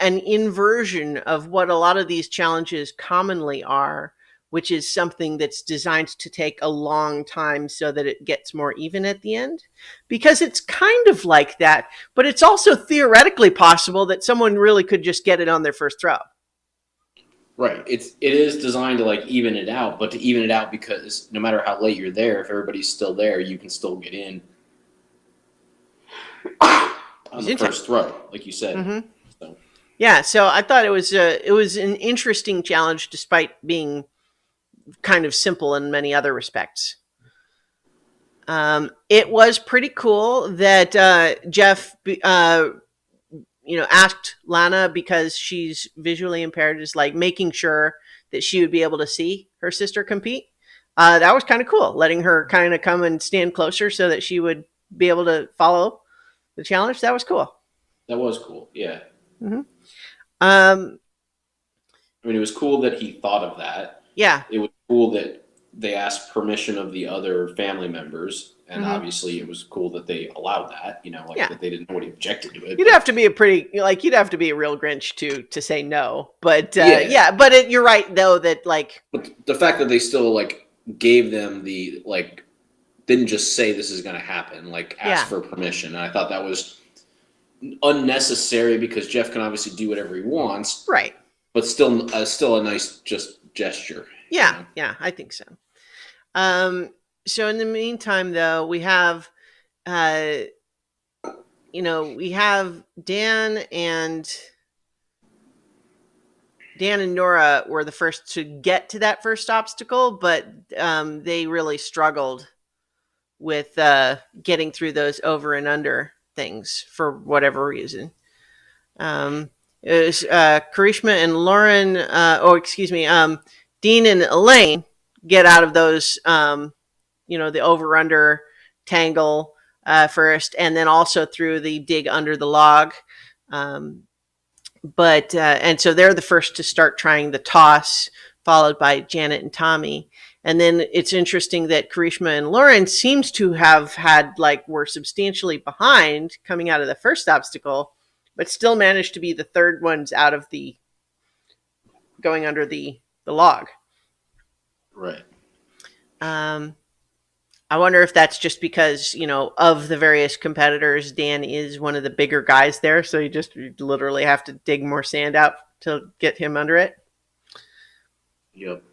an inversion of what a lot of these challenges commonly are, which is something that's designed to take a long time so that it gets more even at the end. Because it's kind of like that, but it's also theoretically possible that someone really could just get it on their first throw. Right. It is designed to like even it out, but to even it out because no matter how late you're there, if everybody's still there, you can still get in on the first throw, like you said. Mm-hmm. So. Yeah, so I thought it was an interesting challenge, despite being kind of simple in many other respects. It was pretty cool that Jeff, asked Lana, because she's visually impaired, is like making sure that she would be able to see her sister compete. That was kind of cool, letting her kind of come and stand closer so that she would be able to follow the challenge. That was cool. That was cool. Yeah. Mm-hmm. I mean, it was cool that he thought of that. Yeah. It was cool that they asked permission of the other family members, and obviously it was cool that they allowed that. That they didn't know what he objected to it. You'd have to be a real Grinch to say no. But you're right though that But the fact that they still gave them the didn't just say this is going to happen, ask for permission. And I thought that was unnecessary because Jeff can obviously do whatever he wants, right? But still a nice gesture. Yeah, yeah, I think so. So in the meantime, though, we have, Dan and Nora were the first to get to that first obstacle, but they really struggled with getting through those over and under things for whatever reason. It was Karishma and Lauren, Dean and Elaine get out of those, the over under tangle first, and then also through the dig under the log. And so they're the first to start trying the toss, followed by Janet and Tommy. And then it's interesting that Karishma and Lauren seems to have were substantially behind coming out of the first obstacle, but still managed to be the third ones out of going under the log. Right. I wonder if that's just because, of the various competitors, Dan is one of the bigger guys there. So you literally have to dig more sand out to get him under it. Yep.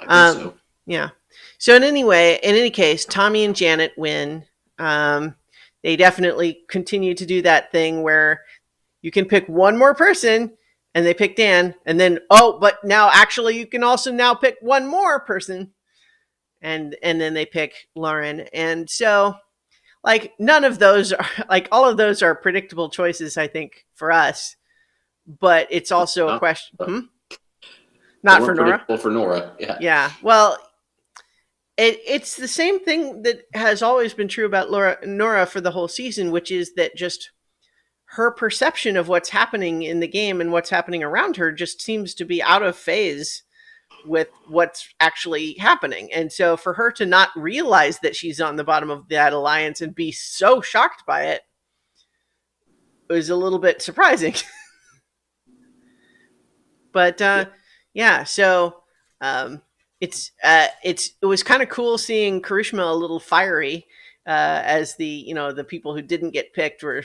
I think so. Yeah. So in any case, Tommy and Janet win. They definitely continue to do that thing where you can pick one more person, and they pick Dan, and then, but now actually you can also now pick one more person. And then they pick Lauren. And so none of those are all of those are predictable choices, I think, for us, but it's also a question. Not for Nora. For Nora. Yeah. Yeah. Well, it's the same thing that has always been true about Nora for the whole season, which is that just her perception of what's happening in the game and what's happening around her just seems to be out of phase with what's actually happening. And so for her to not realize that she's on the bottom of that alliance and be so shocked by it was a little bit surprising. But so it was kind of cool seeing Karishma a little fiery as the people who didn't get picked were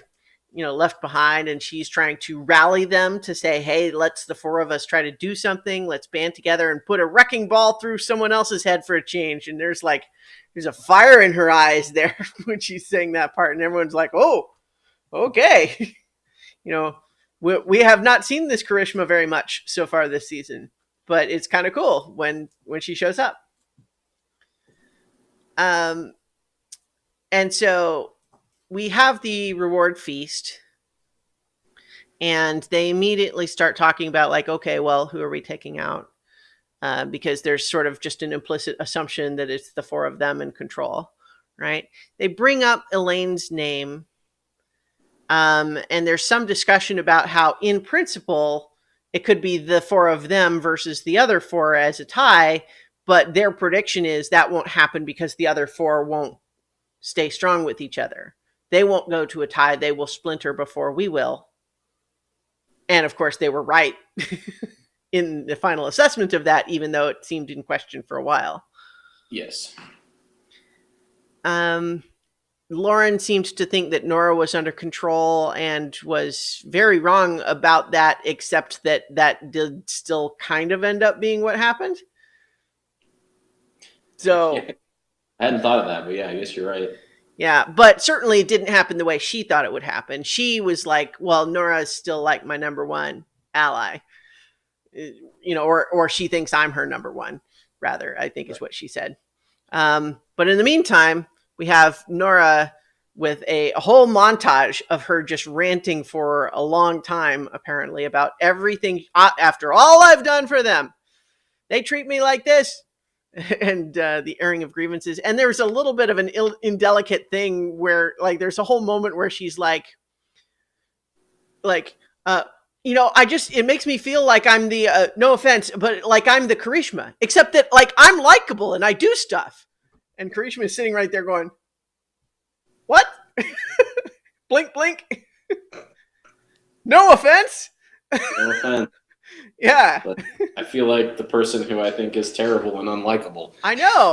left behind, and she's trying to rally them to say, hey, let's the four of us try to do something. Let's band together and put a wrecking ball through someone else's head for a change. And there's a fire in her eyes there when she's saying that part, and everyone's like, oh, okay. We have not seen this Karishma very much so far this season, but it's kind of cool when she shows up. And so we have the reward feast, and they immediately start talking about okay, well, who are we taking out? Because there's sort of just an implicit assumption that it's the four of them in control, right? They bring up Elaine's name, and there's some discussion about how, in principle, it could be the four of them versus the other four as a tie, but their prediction is that won't happen because the other four won't stay strong with each other. They won't go to a tie. They will splinter before we will. And of course, they were right in the final assessment of that, even though it seemed in question for a while. Yes. Lauren seemed to think that Nora was under control and was very wrong about that, except that that did still kind of end up being what happened. So, Yeah. I hadn't thought of that, but yeah, I guess you're right. yeah, but certainly it didn't happen the way she thought it would happen. She was like, well, Nora is still like my number one ally, or she thinks I'm her number one, rather, I think is what she said. But in the meantime, we have Nora with a whole montage of her just ranting for a long time, apparently, about everything. After all I've done for them, they treat me like this. And the airing of grievances. And there's a little bit of an indelicate thing where, like, there's a whole moment where she's like, it makes me feel like I'm the, no offense, but like I'm the Karishma, except that like I'm likable and I do stuff. And Karishma is sitting right there going, what? Blink, blink. No offense. No offense. Yeah. But I feel like the person who I think is terrible and unlikable. I know.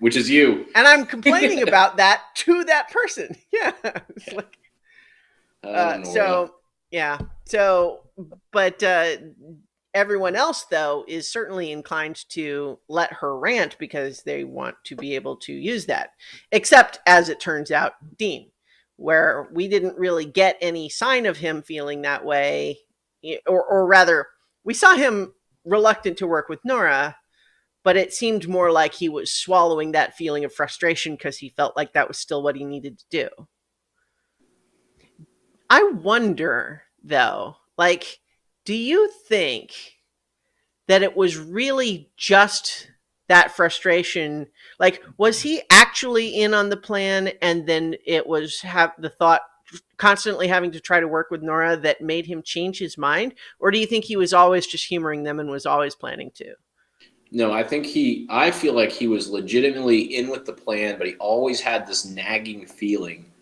Which is you. And I'm complaining about that to that person. Yeah. It's like, but everyone else, though, is certainly inclined to let her rant because they want to be able to use that. Except, as it turns out, Dean, where we didn't really get any sign of him feeling that way. Or rather, we saw him reluctant to work with Nora, but it seemed more like he was swallowing that feeling of frustration because he felt like that was still what he needed to do. I wonder, though, like, do you think that it was really just that frustration? Like, was he actually in on the plan and then it was the thought constantly having to try to work with Nora that made him change his mind? Or do you think he was always just humoring them and was always planning to? No, I feel like he was legitimately in with the plan, but he always had this nagging feeling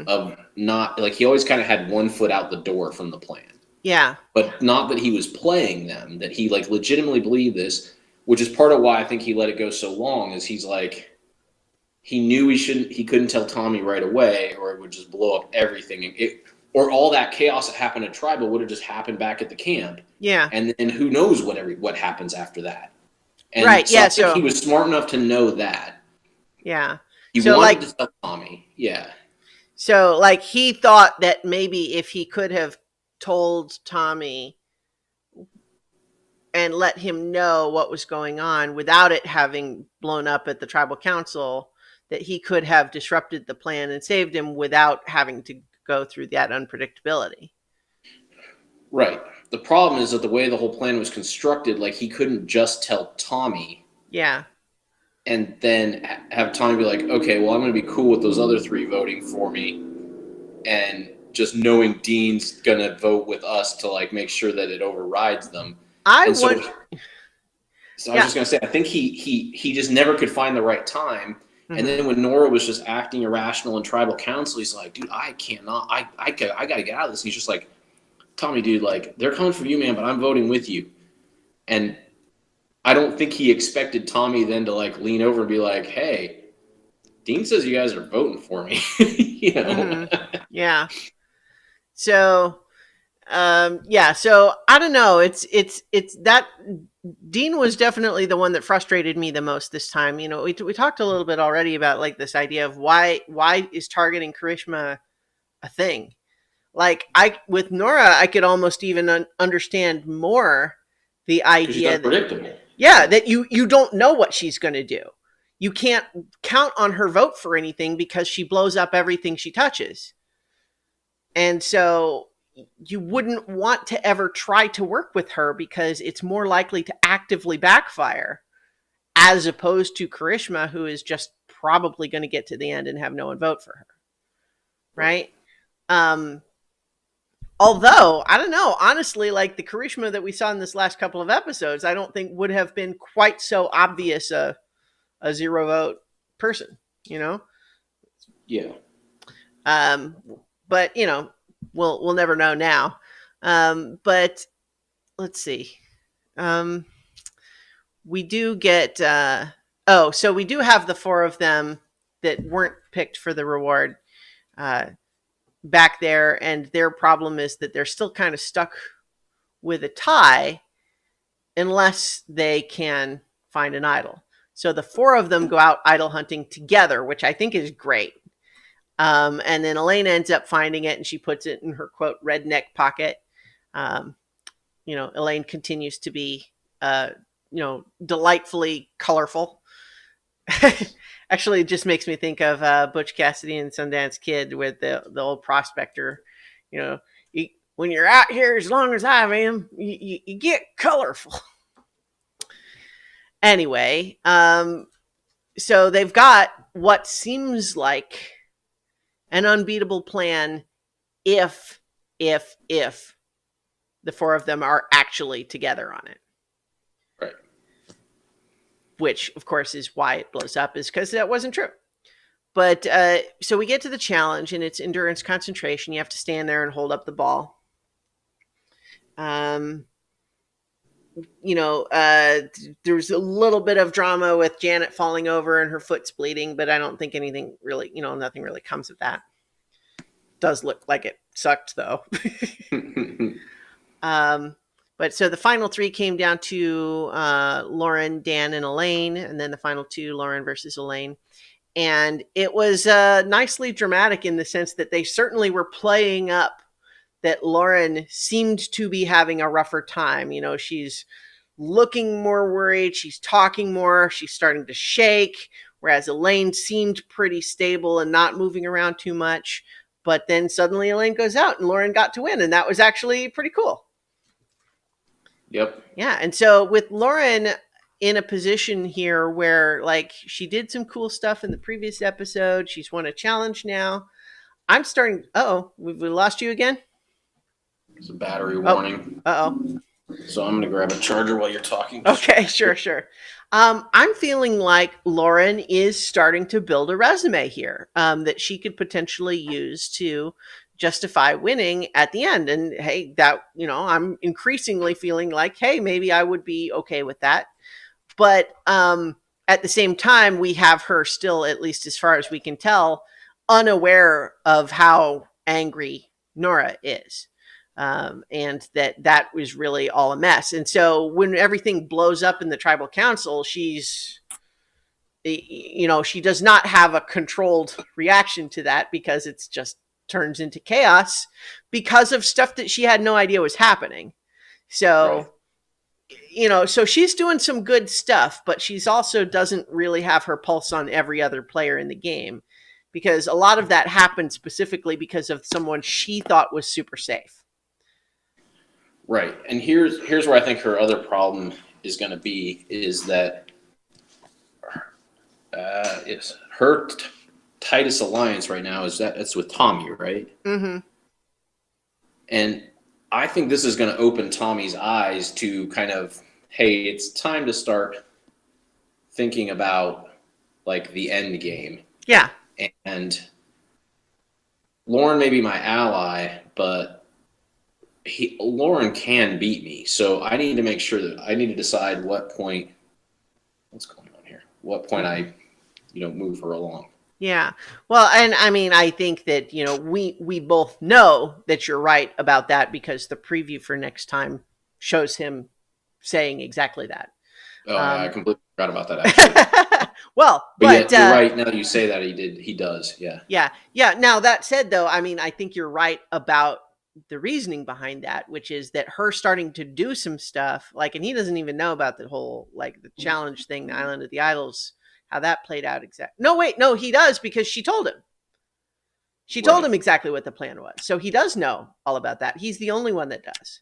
of not, like, he always kind of had one foot out the door from the plan. Yeah. But not that he was playing them, that he like legitimately believed this, which is part of why I think he let it go so long, is he's like, he knew he couldn't tell Tommy right away or it would just blow up everything. Or all that chaos that happened at Tribal would have just happened back at the camp. Yeah. And then who knows what happens after that. And right, so yeah. I think he was smart enough to know that. Yeah. He wanted to tell Tommy. Yeah. So, like, he thought that maybe if he could have told Tommy and let him know what was going on without it having blown up at the tribal council, that he could have disrupted the plan and saved him without having to go through that unpredictability. Right. The problem is that the way the whole plan was constructed, like, he couldn't just tell Tommy. Yeah. And then have Tommy be like, okay, well, I'm going to be cool with those other three voting for me. And just knowing Dean's going to vote with us to, like, make sure that it overrides them. So I was just going to say, I think he just never could find the right time. Mm-hmm. And then when Nora was just acting irrational in tribal council, he's like, dude, I got to get out of this. And he's just like, Tommy, dude, like, they're coming for you, man, but I'm voting with you. And I don't think he expected Tommy then to, like, lean over and be like, hey, Dean says you guys are voting for me. You know? Mm-hmm. Yeah. So, so I don't know. It's that Dean was definitely the one that frustrated me the most this time. You know, we talked a little bit already about, like, this idea of why is targeting Karishma a thing? Like, with Nora, I could almost even understand more the idea that, predictable. Yeah, that you don't know what she's going to do. You can't count on her vote for anything because she blows up everything she touches. And so you wouldn't want to ever try to work with her because it's more likely to actively backfire, as opposed to Karishma, who is just probably going to get to the end and have no one vote for her. Right? Although, I don't know, honestly, like, the Karishma that we saw in this last couple of episodes, I don't think would have been quite so obvious a zero vote person, you know? Yeah. But, you know, we'll never know now. But let's see. Um, we do get so we do have the four of them that weren't picked for the reward uh, back there, and their problem is that they're still kind of stuck with a tie unless they can find an idol. So the four of them go out idol hunting together, which I think is great. And then Elaine ends up finding it, and she puts it in her quote redneck pocket. Um, Elaine continues to be delightfully colorful. Actually, it just makes me think of Butch Cassidy and Sundance Kid with the old prospector. When you're out here as long as I am, you get colorful. Anyway, so they've got what seems like an unbeatable plan if the four of them are actually together on it. Right. Which, of course, is why it blows up, is because that wasn't true. But so we get to the challenge, and it's endurance concentration. You have to stand there and hold up the ball. There's a little bit of drama with Janet falling over and her foot's bleeding, but I don't think anything really, nothing really comes of that. Does look like it sucked, though. But so the final three came down to Lauren, Dan, and Elaine, and then the final two, Lauren versus Elaine. And it was nicely dramatic in the sense that they certainly were playing up that Lauren seemed to be having a rougher time. She's looking more worried. She's talking more. She's starting to shake, whereas Elaine seemed pretty stable and not moving around too much. But then suddenly Elaine goes out and Lauren got to win, and that was actually pretty cool. Yep. Yeah, and so with Lauren in a position here where, like, she did some cool stuff in the previous episode. She's won a challenge now. I'm starting... Uh-oh, we lost you again? It's a battery warning. Uh-oh. So I'm going to grab a charger while you're talking. Okay, sure. I'm feeling like Lauren is starting to build a resume here that she could potentially use to justify winning at the end. And hey, I'm increasingly feeling like, hey, maybe I would be okay with that. But at the same time, we have her still, at least as far as we can tell, unaware of how angry Nora is. And that was really all a mess. And so when everything blows up in the tribal council, she does not have a controlled reaction to that, because it's just turns into chaos because of stuff that she had no idea was happening. So, right. So she's doing some good stuff, but she's also doesn't really have her pulse on every other player in the game, because a lot of that happened specifically because of someone she thought was super safe. Right. And here's where I think her other problem is going to be, is that it's her tightest alliance right now it's with Tommy, right? Mm-hmm. And I think this is going to open Tommy's eyes to kind of, hey, it's time to start thinking about like the end game. Yeah. And Lauren may be my ally, but Lauren can beat me, so I need to make sure that I need to decide what's going on here. What point I, move her along. Yeah. Well, and I mean, I think that, we both know that you're right about that, because the preview for next time shows him saying exactly that. Oh, yeah, I completely forgot about that, actually. Well, but yeah, you're right. Now that you say that, he does. Yeah. Yeah. Now, that said, though, I mean, I think you're right about the reasoning behind that, which is that her starting to do some stuff, like, and he doesn't even know about the whole, like, the challenge thing, the Island of the Idols, how that played out exactly. No, he does, because she told him. She told him exactly what the plan was. So he does know all about that. He's the only one that does.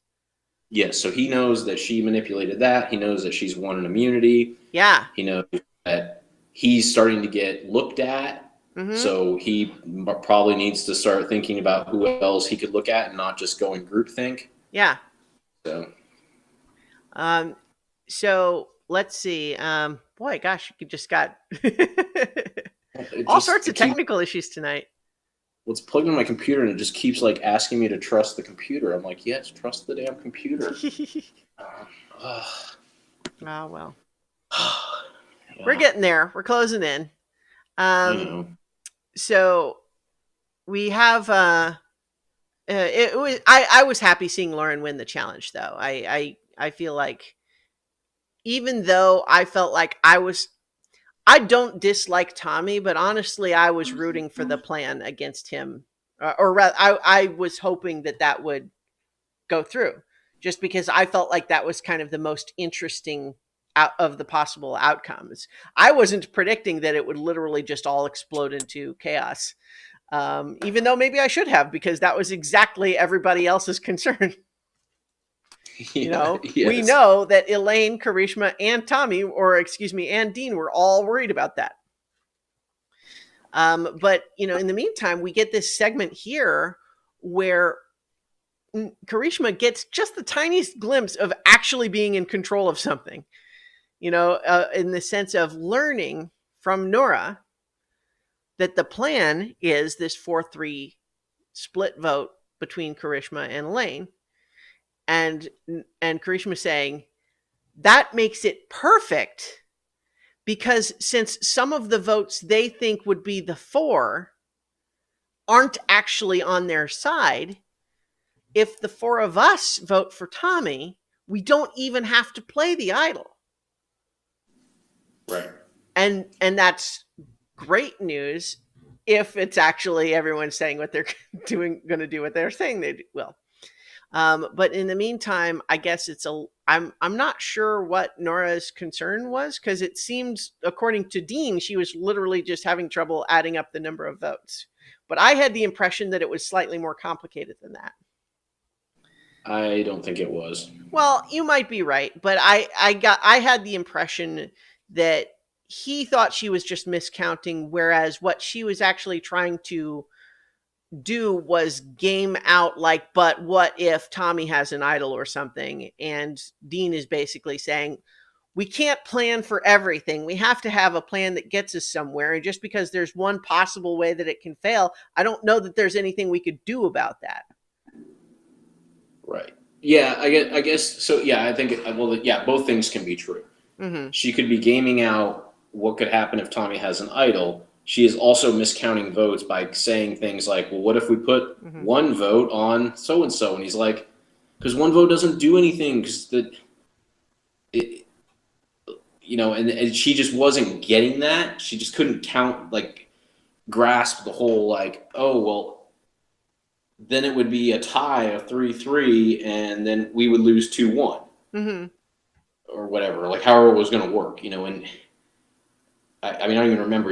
Yes, so he knows that she manipulated that. He knows that she's won an immunity. Yeah. He knows that he's starting to get looked at. Mm-hmm. So he probably needs to start thinking about who else he could look at and not just go in groupthink. Yeah. So. So let's see. Boy, gosh, you just got all sorts of technical issues tonight. well, it's plugged into my computer and it just keeps like asking me to trust the computer. I'm like, yes, trust the damn computer. Oh, well. Yeah, We're getting there. We're closing in. I know. So we have it was I was happy seeing Lauren win the challenge though. I feel like even though I felt like I don't dislike Tommy, but honestly I was rooting for the plan against him, or rather I was hoping that that would go through, just because I felt like that was kind of the most interesting out of the possible outcomes. I wasn't predicting that it would literally just all explode into chaos. Even though maybe I should have, because that was exactly everybody else's concern. You know, Yes. we know that Elaine, Karishma, and Tommy, or excuse me, and Dean were all worried about that. But, you know, in the meantime, we get this segment here where Karishma gets just the tiniest glimpse of actually being in control of something, you know, in the sense of learning from Nora that the plan is this 4-3 split vote between Karishma and Elaine. And Karishma saying, that makes it perfect because since some of the votes they think would be the 4 aren't actually on their side, if the 4 of us vote for Tommy, we don't even have to play the idol. Right. And that's great news if it's actually everyone saying what they're going to do what they're saying they will. But in the meantime, I guess I'm not sure what Nora's concern was, because it seems, according to Dean, she was literally just having trouble adding up the number of votes. But I had the impression that it was slightly more complicated than that. I don't think it was. Well, you might be right, but I had the impression that he thought she was just miscounting, whereas what she was actually trying to do was game out, like, but what if Tommy has an idol or something? And Dean is basically saying, we can't plan for everything. We have to have a plan that gets us somewhere. And just because there's one possible way that it can fail, I don't know that there's anything we could do about that. Right. Yeah, I guess so. Yeah, I think, well, yeah, both things can be true. Mm-hmm. She could be gaming out what could happen if Tommy has an idol. She is also miscounting votes by saying things like, well, what if we put one vote on so-and-so? And he's like, because one vote doesn't do anything, because you know, and she just wasn't getting that. She just couldn't grasp the whole, like, oh, well, then it would be a tie of 3-3, and then we would lose 2-1. Mm-hmm. Or whatever, like however it was going to work, you know. And I mean, I don't even remember.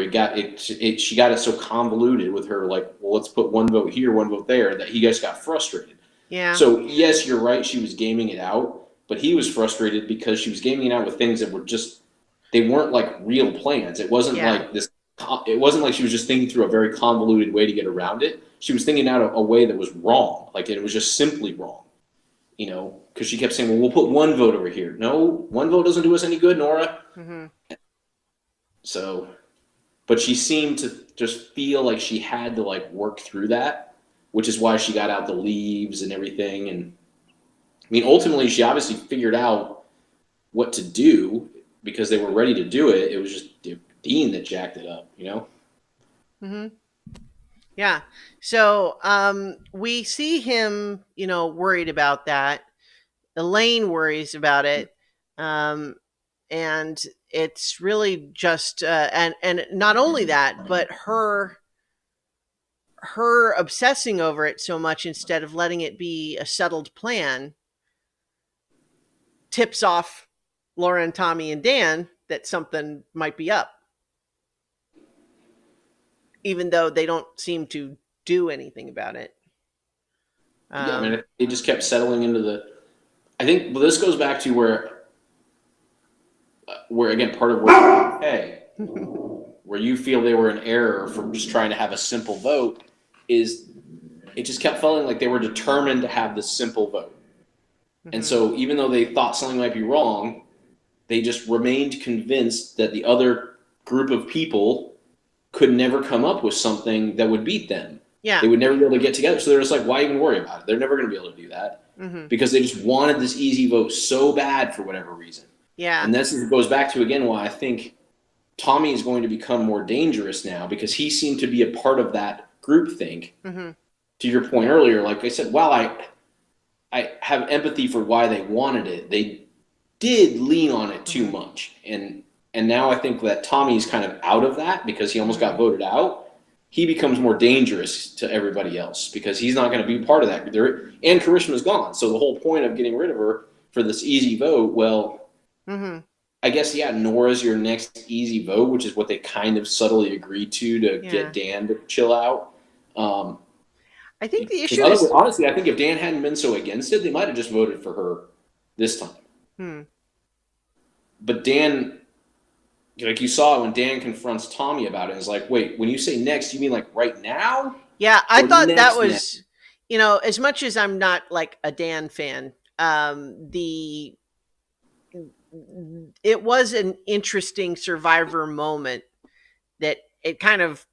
She got it so convoluted with her, like, well, let's put one vote here, one vote there, that he just got frustrated. Yeah. So yes, you're right. She was gaming it out, but he was frustrated because she was gaming it out with things that were just, they weren't like real plans. It wasn't like this. It wasn't like she was just thinking through a very convoluted way to get around it. She was thinking out a way that was wrong. Like, it was just simply wrong. You know, because she kept saying, well, we'll put one vote over here. No, one vote doesn't do us any good, Nora. Mm-hmm. So, but she seemed to just feel like she had to like work through that, which is why she got out the leaves and everything. And I mean, ultimately, she obviously figured out what to do because they were ready to do it. It was just Dean that jacked it up, you know? Mm-hmm. Yeah. So we see him, you know, worried about that. Elaine worries about it. And it's really just, and not only that, but her obsessing over it so much instead of letting it be a settled plan tips off Laura, Tommy, and Dan that something might be up, even though they don't seem to do anything about it. Yeah, I mean, it just kept settling into the. I think, well, this goes back to where again, part of where you feel they were in error for just trying to have a simple vote is it just kept feeling like they were determined to have this simple vote. Mm-hmm. And so even though they thought something might be wrong, they just remained convinced that the other group of people could never come up with something that would beat them. Yeah. They would never be able to get together. So they're just like, why even worry about it? They're never going to be able to do that Mm-hmm. because they just wanted this easy vote so bad for whatever reason. Yeah. And this goes back to, again, why I think Tommy is going to become more dangerous now because he seemed to be a part of that groupthink. Mm-hmm. To your point earlier, like I said, while I have empathy for why they wanted it, they did lean on it too much. And now I think that Tommy's kind of out of that because he almost got voted out. He becomes more dangerous to everybody else because he's not going to be part of that. And Karishma's gone. So the whole point of getting rid of her for this easy vote, well, Mm-hmm. I guess, yeah, Nora's your next easy vote, which is what they kind of subtly agreed to get Dan to chill out. I think the issue Because is honestly, I think if Dan hadn't been so against it, they might have just voted for her this time. But Dan, like you saw when Dan confronts Tommy about it, and is like, wait, when you say next, you mean like right now? Yeah, I Or thought that next? was, you know, as much as I'm not like a Dan fan, it was an interesting Survivor moment that it kind of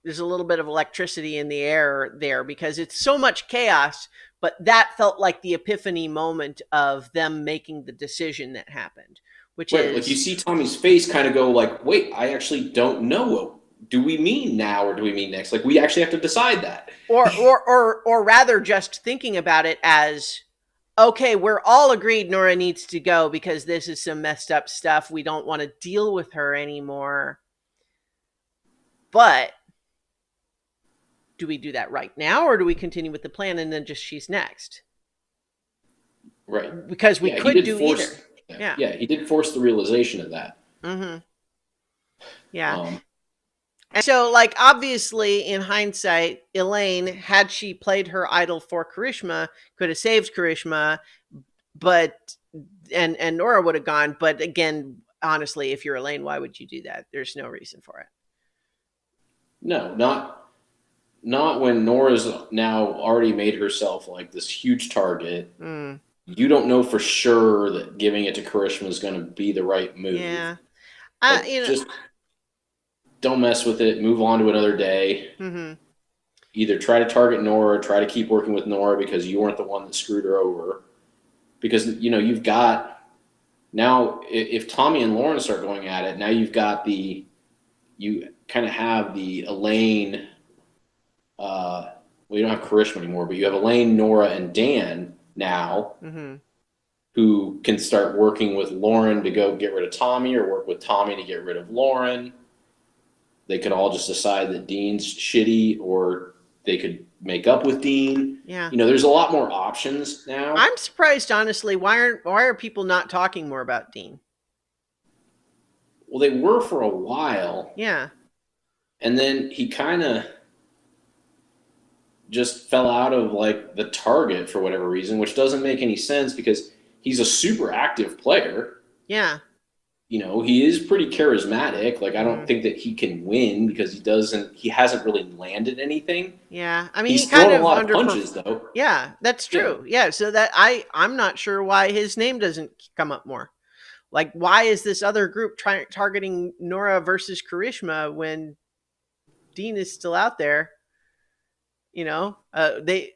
there's a little bit of electricity in the air there because it's so much chaos, but that felt like the epiphany moment of them making the decision that happened, which Right, like you is see Tommy's face kind of go like, wait, I actually don't know. Do we mean now or do we mean next? Like we actually have to decide that. or rather just thinking about it as okay, we're all agreed Nora needs to go because this is some messed up stuff. We don't want to deal with her anymore. But do we do that right now or do we continue with the plan and then just she's next? Right. Because we could do either. Yeah, he did force the realization of that. Mm-hmm. Yeah. And so, like, obviously, in hindsight, Elaine, had she played her idol for Karishma, could have saved Karishma, but and Nora would have gone. But again, honestly, if you're Elaine, why would you do that? There's no reason for it. No, not when Nora's now already made herself like this huge target. You don't know for sure that giving it to Karishma is going to be the right move. Yeah. Just don't mess with it. Move on to another day. Mm-hmm. Either try to target Nora or try to keep working with Nora because you weren't the one that screwed her over. Because, you know, you've got now, if Tommy and Lauren start going at it, now you kind of have the Elaine, well, you don't have Karishma anymore, but you have Elaine, Nora, and Dan now who can start working with Lauren to go get rid of Tommy or work with Tommy to get rid of Lauren. They could all just decide that Dean's shitty or they could make up with Dean. Yeah. You know, there's a lot more options now. I'm surprised, honestly. Why are people not talking more about Dean? Well, they were for a while. Yeah. And then he kind of just fell out of like the target for whatever reason, which doesn't make any sense because he's a super active player. Yeah. You know, he is pretty charismatic. Like, I don't think that he can win because he hasn't really landed anything. Yeah. I mean, he's he kind thrown of a lot of punches though. Yeah, that's true. Yeah. So that I'm not sure why his name doesn't come up more. Like, why is this other group targeting Nora versus Karishma when Dean is still out there? You know, they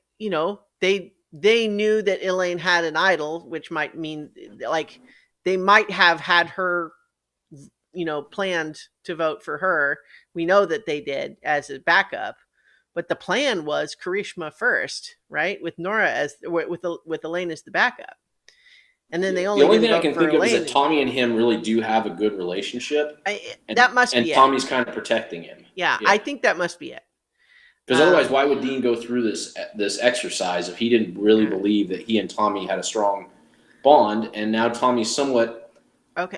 knew that Elaine had an idol, which might mean like they might have had her, you know, planned to vote for her. We know that they did as a backup, but the plan was Karishma first, right? With Nora with Elaine as the backup. And then they only the only didn't thing I vote can for think of Elaine. is that Tommy and him really do have a good relationship. That must be it. And Tommy's kind of protecting him. Yeah, I think that must be it. Because otherwise, why would Dean go through this exercise if he didn't really believe that he and Tommy had a strong bond? And now Tommy's somewhat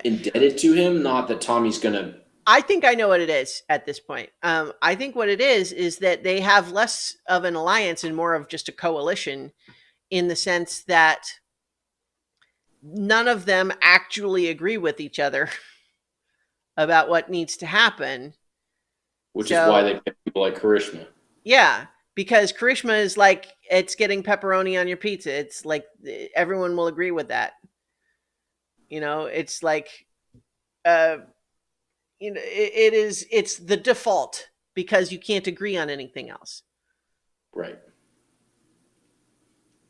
indebted to him. Not that Tommy's going to. I think I know what it is at this point. I think what it is that they have less of an alliance and more of just a coalition, in the sense that none of them actually agree with each other about what needs to happen. Which is why they pick people like Karishma. Yeah, because Karishma is like, it's getting pepperoni on your pizza. It's like everyone will agree with that. You know, it's like, you know, it's the default because you can't agree on anything else. Right.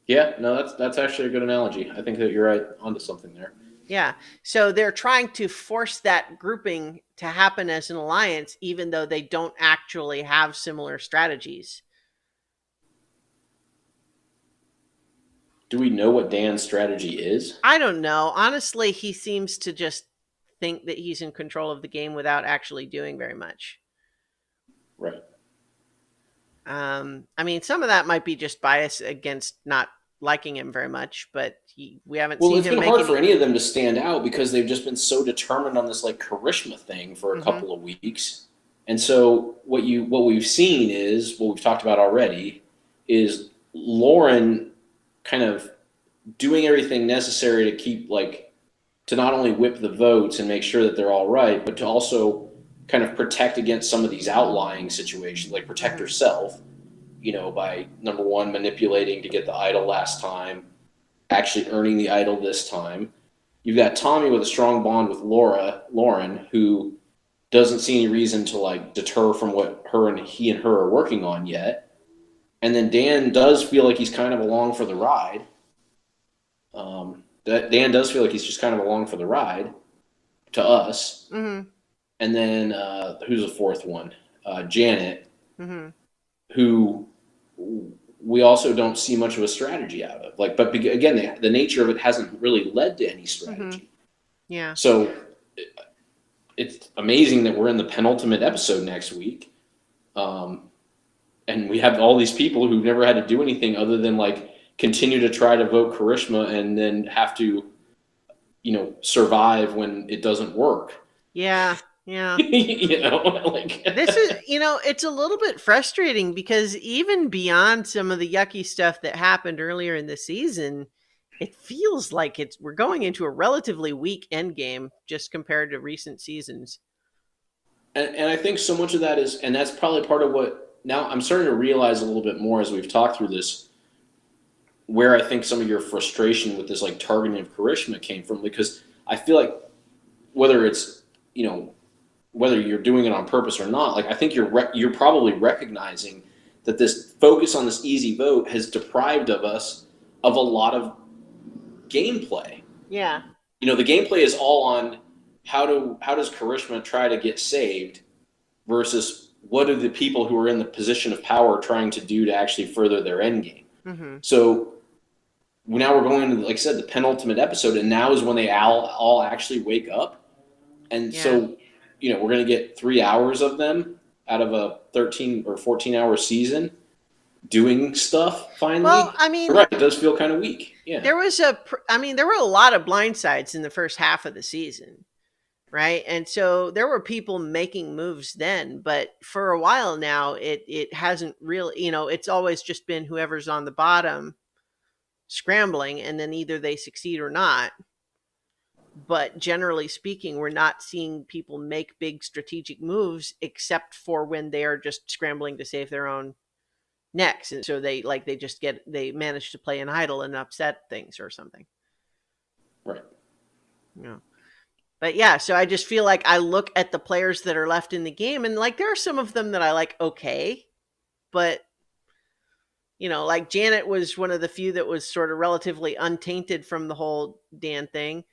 Yeah, no, that's actually a good analogy. I think that you're right onto something there. Yeah. So they're trying to force that grouping to happen as an alliance, even though they don't actually have similar strategies. Do we know what Dan's strategy is? I don't know. Honestly, he seems to just think that he's in control of the game without actually doing very much. Right. I mean, some of that might be just bias against not liking him very much, but we haven't Well, seen it's him been make hard any. for any of them to stand out because they've just been so determined on this like charisma thing for a Mm-hmm. couple of weeks. And so what we've seen is what we've talked about already is Lauren kind of doing everything necessary to keep like to not only whip the votes and make sure that they're all right, but to also kind of protect against some of these outlying situations, like protect Mm-hmm. herself, by number one, manipulating to get the idol last time, actually earning the idol this time. You've got Tommy with a strong bond with Lauren, who doesn't see any reason to like deter from what he and her are working on yet. And then Dan does feel like he's kind of along for the ride. That Dan does feel like he's just kind of along for the ride to us. Mm-hmm. And then who's the fourth one? Janet, Mm-hmm. who we also don't see much of a strategy out of. Like, but again, the nature of it hasn't really led to any Mm-hmm. strategy. Yeah. So it's amazing that we're in the penultimate episode next week, and we have all these people who've never had to do anything other than like continue to try to vote charisma and then have to, survive when it doesn't work. Yeah. Yeah. Like This is, it's a little bit frustrating because even beyond some of the yucky stuff that happened earlier in the season, it feels like we're going into a relatively weak end game just compared to recent seasons. and I think so much of that is, and that's probably part of what now I'm starting to realize a little bit more as we've talked through this, where I think some of your frustration with this like targeting of charisma came from, because I feel like whether it's, whether you're doing it on purpose or not, like I think you're probably recognizing that this focus on this easy vote has deprived of us of a lot of gameplay. Yeah. The gameplay is all on how does charisma try to get saved versus what are the people who are in the position of power trying to do to actually further their end game. Mm-hmm. So now we're going to, like I said, the penultimate episode, and now is when they all actually wake up. And Yeah. so, we're going to get 3 hours of them out of a 13 or 14-hour season doing stuff finally. Well, I mean, You're right, it does feel kind of weak. Yeah. there were a lot of blindsides in the first half of the season, right? And so there were people making moves then, but for a while now, it hasn't really, it's always just been whoever's on the bottom scrambling, and then either they succeed or not. But generally speaking, we're not seeing people make big strategic moves except for when they are just scrambling to save their own necks, and so they manage to play an idol and upset things or something. Right. Yeah. But yeah, so I just feel like I look at the players that are left in the game, and like there are some of them that I like okay, but like Janet was one of the few that was sort of relatively untainted from the whole Dan thing,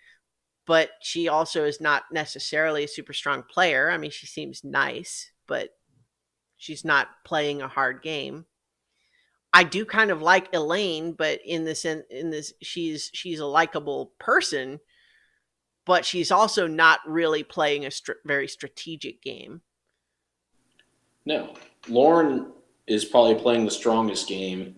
but she also is not necessarily a super strong player. I mean, she seems nice, but she's not playing a hard game. I do kind of like Elaine, but in this she's a likable person, but she's also not really playing a very strategic game. No. Lauren is probably playing the strongest game,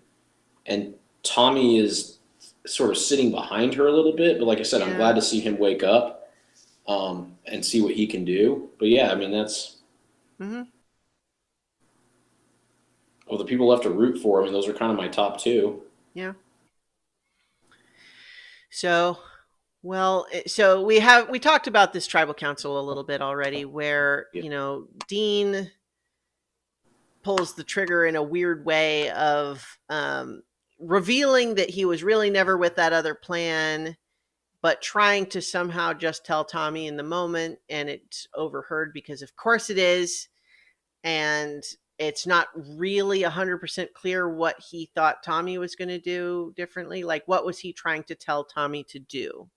and Tommy is sort of sitting behind her a little bit. But like I said, I'm glad to see him wake up and see what he can do. But yeah, I mean, that's of the people left to root for. I mean, those are kind of my top two. Yeah. So, we talked about this tribal council a little bit already, where Dean pulls the trigger in a weird way of revealing that he was really never with that other plan, but trying to somehow just tell Tommy in the moment, and it's overheard because of course it is. And it's not really 100% clear what he thought Tommy was going to do differently. Like, what was he trying to tell Tommy to do?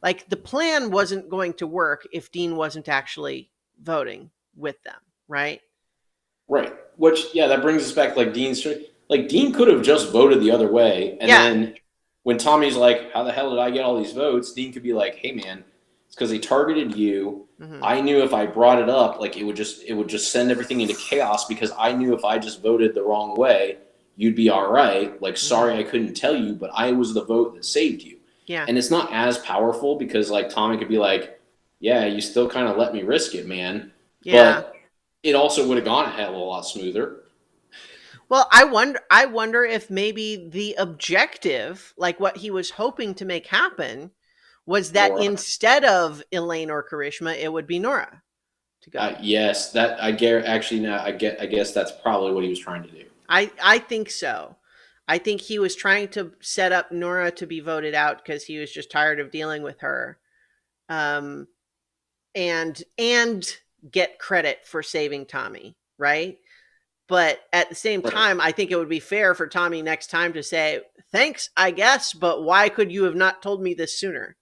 Like, the plan wasn't going to work if Dean wasn't actually voting with them, right? Right. Which, yeah, that brings us back like Dean could have just voted the other way, and Yeah. then when Tommy's like, "How the hell did I get all these votes?" Dean could be like, "Hey, man, it's because they targeted you. Hmm. I knew if I brought it up, like it would just send everything into chaos because I knew if I just voted the wrong way, you'd be all right. Like, sorry, I couldn't tell you, but I was the vote that saved you." Yeah. And it's not as powerful because like Tommy could be like, "Yeah, you still kind of let me risk it, man," Yeah. but it also would have gone a hell of a lot smoother. Well, I wonder if maybe the objective, like what he was hoping to make happen, was that Nora. instead of Elaine or Karishma, it would be Nora to go. Yes, that I get. Actually, now I guess that's probably what he was trying to do. I think so. I think he was trying to set up Nora to be voted out because he was just tired of dealing with her, um, and get credit for saving Tommy, right? But at the same Right. time, I think it would be fair for Tommy next time to say, "Thanks, I guess, but why could you have not told me this sooner?"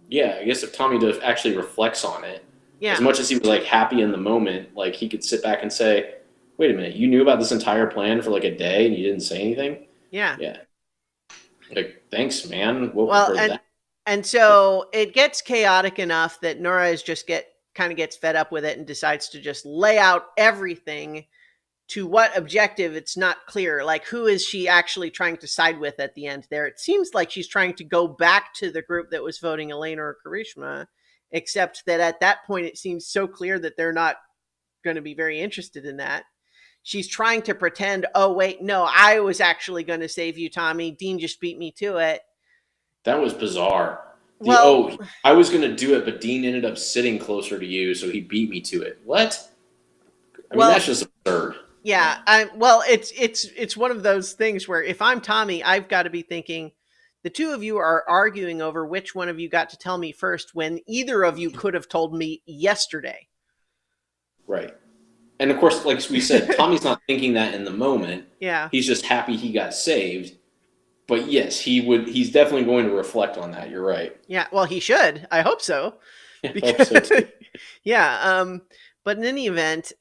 Yeah, I guess if Tommy does actually reflects on it, as Yeah, much as he was like happy in the moment, like he could sit back and say, "Wait a minute, you knew about this entire plan for like a day and you didn't say anything." yeah. Yeah, like thanks, man. What Well, for that? and so it gets chaotic enough that Nora is just gets fed up with it and decides to just lay out everything. To what objective, it's not clear. Like, who is she actually trying to side with at the end there? It seems like she's trying to go back to the group that was voting Elena or Karishma, except that at that point it seems so clear that they're not going to be very interested in that. She's trying to pretend, oh, wait, no, I was actually going to save you, Tommy. Dean just beat me to it. That was bizarre. Well, I was gonna do it, but Dean ended up sitting closer to you, so he beat me to it. What? I mean, that's well, just absurd. yeah. It's one of those things where if I'm Tommy, I've got to be thinking, the two of you are arguing over which one of you got to tell me first when either of you could have told me yesterday. Right. And of course, like we said, Tommy's not thinking that in the moment. Yeah. He's just happy he got saved. But yes, he would. He's definitely going to reflect on that. You're right. Yeah. Well, he should. I hope so. I hope so Because too. yeah. But in any event,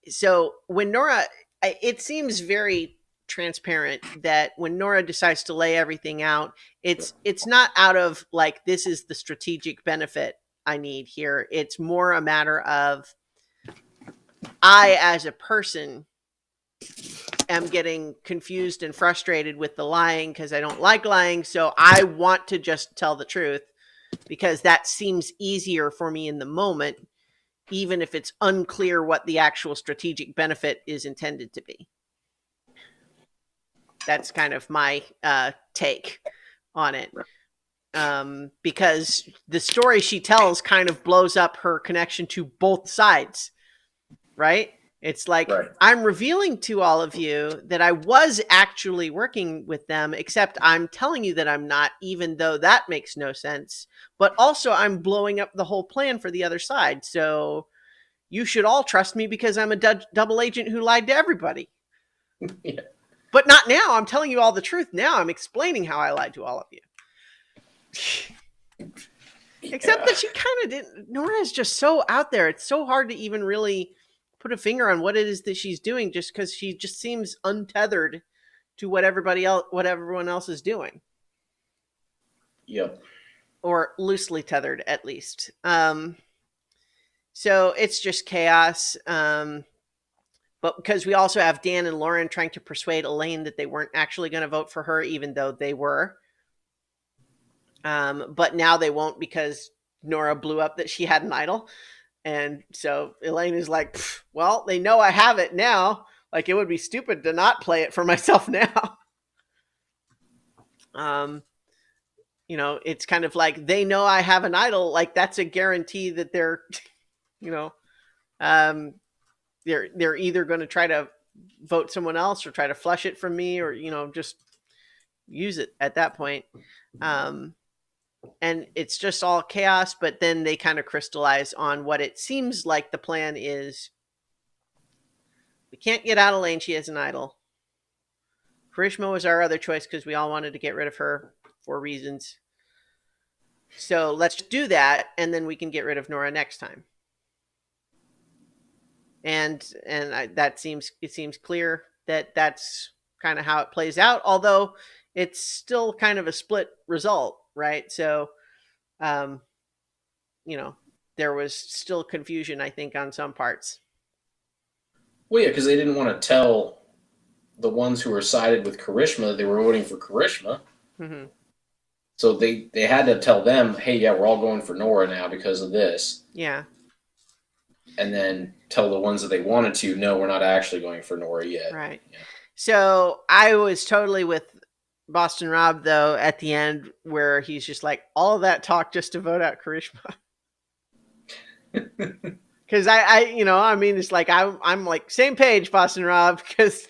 so when Nora, it seems very transparent that when Nora decides to lay everything out, it's not out of like, this is the strategic benefit I need here. It's more a matter of, I as a person am getting confused and frustrated with the lying because I don't like lying, so I want to just tell the truth because that seems easier for me in the moment, even if it's unclear what the actual strategic benefit is intended to be. That's kind of my take on it. Because the story she tells kind of blows up her connection to both sides, right? It's like, Right. I'm revealing to all of you that I was actually working with them, except I'm telling you that I'm not, even though that makes no sense. But also, I'm blowing up the whole plan for the other side. So you should all trust me because I'm a double agent who lied to everybody. Yeah. But not now. I'm telling you all the truth now. I'm explaining how I lied to all of you. Except that she kind of didn't. Nora is just so out there. It's so hard to even really put a finger on what it is that she's doing, just because she just seems untethered to what everyone else is doing, Yep. or loosely tethered at least. So it's just chaos. But because we also have Dan and Lauren trying to persuade Elaine that they weren't actually going to vote for her, even though they were. But now they won't because Nora blew up that she had an idol. And so Elaine is like, well, they know I have it now. Like, it would be stupid to not play it for myself now. It's kind of like, they know I have an idol. Like, that's a guarantee that they're, you know, they're either going to try to vote someone else or try to flush it from me, or, just use it at that point. and it's just all chaos, but then they kind of crystallize on what it seems like the plan is. We can't get out of Lane. She is an idol. Karishma was our other choice because we all wanted to get rid of her for reasons. So let's do that, and then we can get rid of Nora next time. That seems clear that that's kind of how it plays out. Although it's still kind of a split result, right? So, there was still confusion, I think, on some parts. Well, yeah, because they didn't want to tell the ones who were sided with Karishma that they were voting for Karishma. Mm-hmm. So they had to tell them, hey, yeah, we're all going for Nora now because of this. Yeah. And then tell the ones that they wanted to, no, we're not actually going for Nora yet. Right. Yeah. So I was totally with Boston Rob, though, at the end, where he's just like, all of that talk just to vote out Karishma. Because it's like I'm like same page, Boston Rob. Because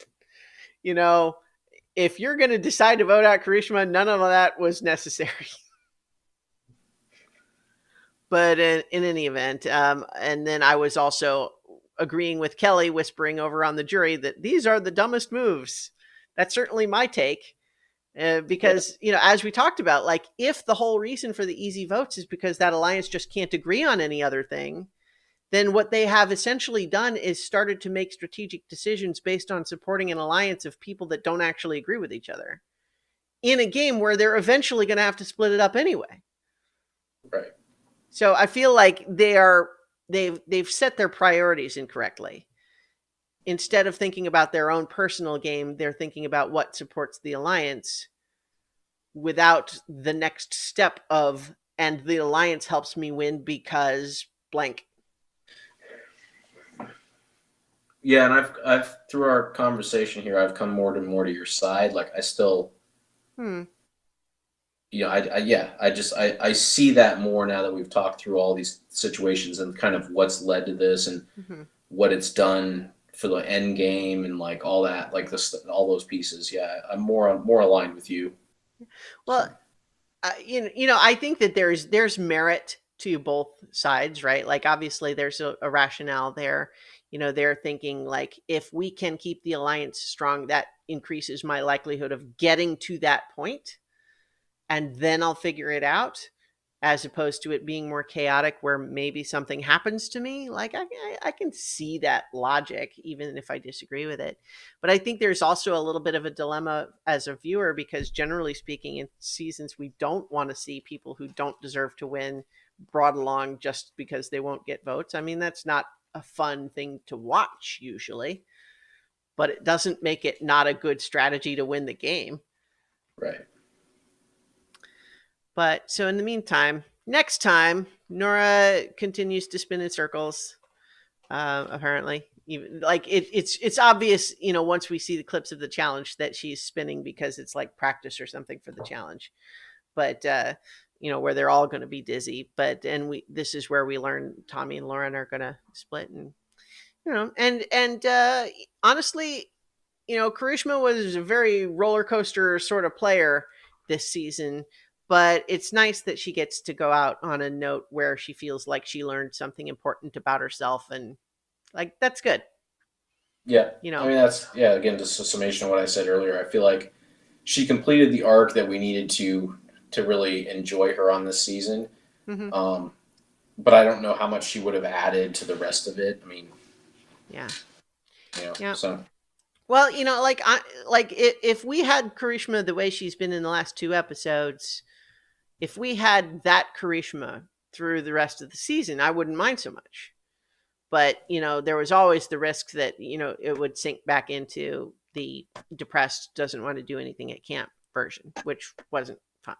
if you're going to decide to vote out Karishma, none of that was necessary. But in any event, and then I was also agreeing with Kelly, whispering over on the jury that these are the dumbest moves. That's certainly my take. Because, as we talked about, like, if the whole reason for the easy votes is because that alliance just can't agree on any other thing, then what they have essentially done is started to make strategic decisions based on supporting an alliance of people that don't actually agree with each other in a game where they're eventually going to have to split it up anyway. Right. So I feel like they've set their priorities incorrectly. Instead of thinking about their own personal game, they're thinking about what supports the alliance without the next step of, and the alliance helps me win because blank. Yeah, and I've through our conversation here, I've come more to your side. Like I still, I see that more now that we've talked through all these situations and kind of what's led to this and what it's done for the end game and like all that, like this, all those pieces. Yeah, I'm more aligned with you. Well, I think that there's merit to both sides, right? Like obviously there's a rationale there. They're thinking like, if we can keep the alliance strong, that increases my likelihood of getting to that point, and then I'll figure it out, as opposed to it being more chaotic where maybe something happens to me. Like I can see that logic, even if I disagree with it. But I think there's also a little bit of a dilemma as a viewer, because generally speaking, in seasons, we don't want to see people who don't deserve to win brought along just because they won't get votes. I mean, that's not a fun thing to watch usually, but it doesn't make it not a good strategy to win the game. Right. But so in the meantime, next time, Nora continues to spin in circles. Apparently, even like it's obvious, once we see the clips of the challenge, that she's spinning because it's like practice or something for the challenge. But where they're all going to be dizzy. But this is where we learn Tommy and Lauren are going to split, and honestly, Karishma was a very roller coaster sort of player this season. But it's nice that she gets to go out on a note where she feels like she learned something important about herself, and like that's good. Yeah. I mean, that's, again, just a summation of what I said earlier. I feel like she completed the arc that we needed to really enjoy her on this season. Mm-hmm. But I don't know how much she would have added to the rest of it. I mean, yeah. So. Well, if we had Karishma the way she's been in the last 2 episodes, if we had that Karishma through the rest of the season, I wouldn't mind so much. But, there was always the risk that, it would sink back into the depressed, doesn't want to do anything at camp version, which wasn't fun.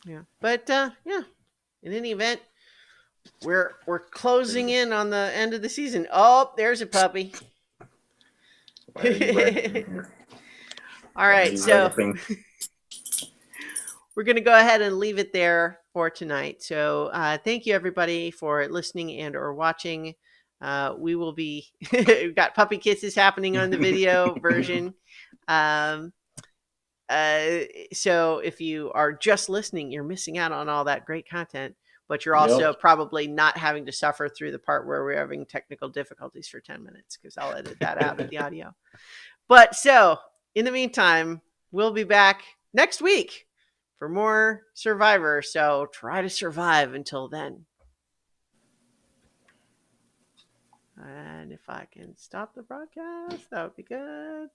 Yeah. But, in any event, we're closing in on the end of the season. Oh, there's a puppy. All right, so we're going to go ahead and leave it there for tonight. So thank you, everybody, for listening and or watching. We will be we've got puppy kisses happening on the video version. So if you are just listening, you're missing out on all that great content, but you're Yep. also probably not having to suffer through the part where we're having technical difficulties for 10 minutes because I'll edit that out of the audio. But so in the meantime, we'll be back next week for more Survivor. So try to survive until then. And if I can stop the broadcast, that would be good.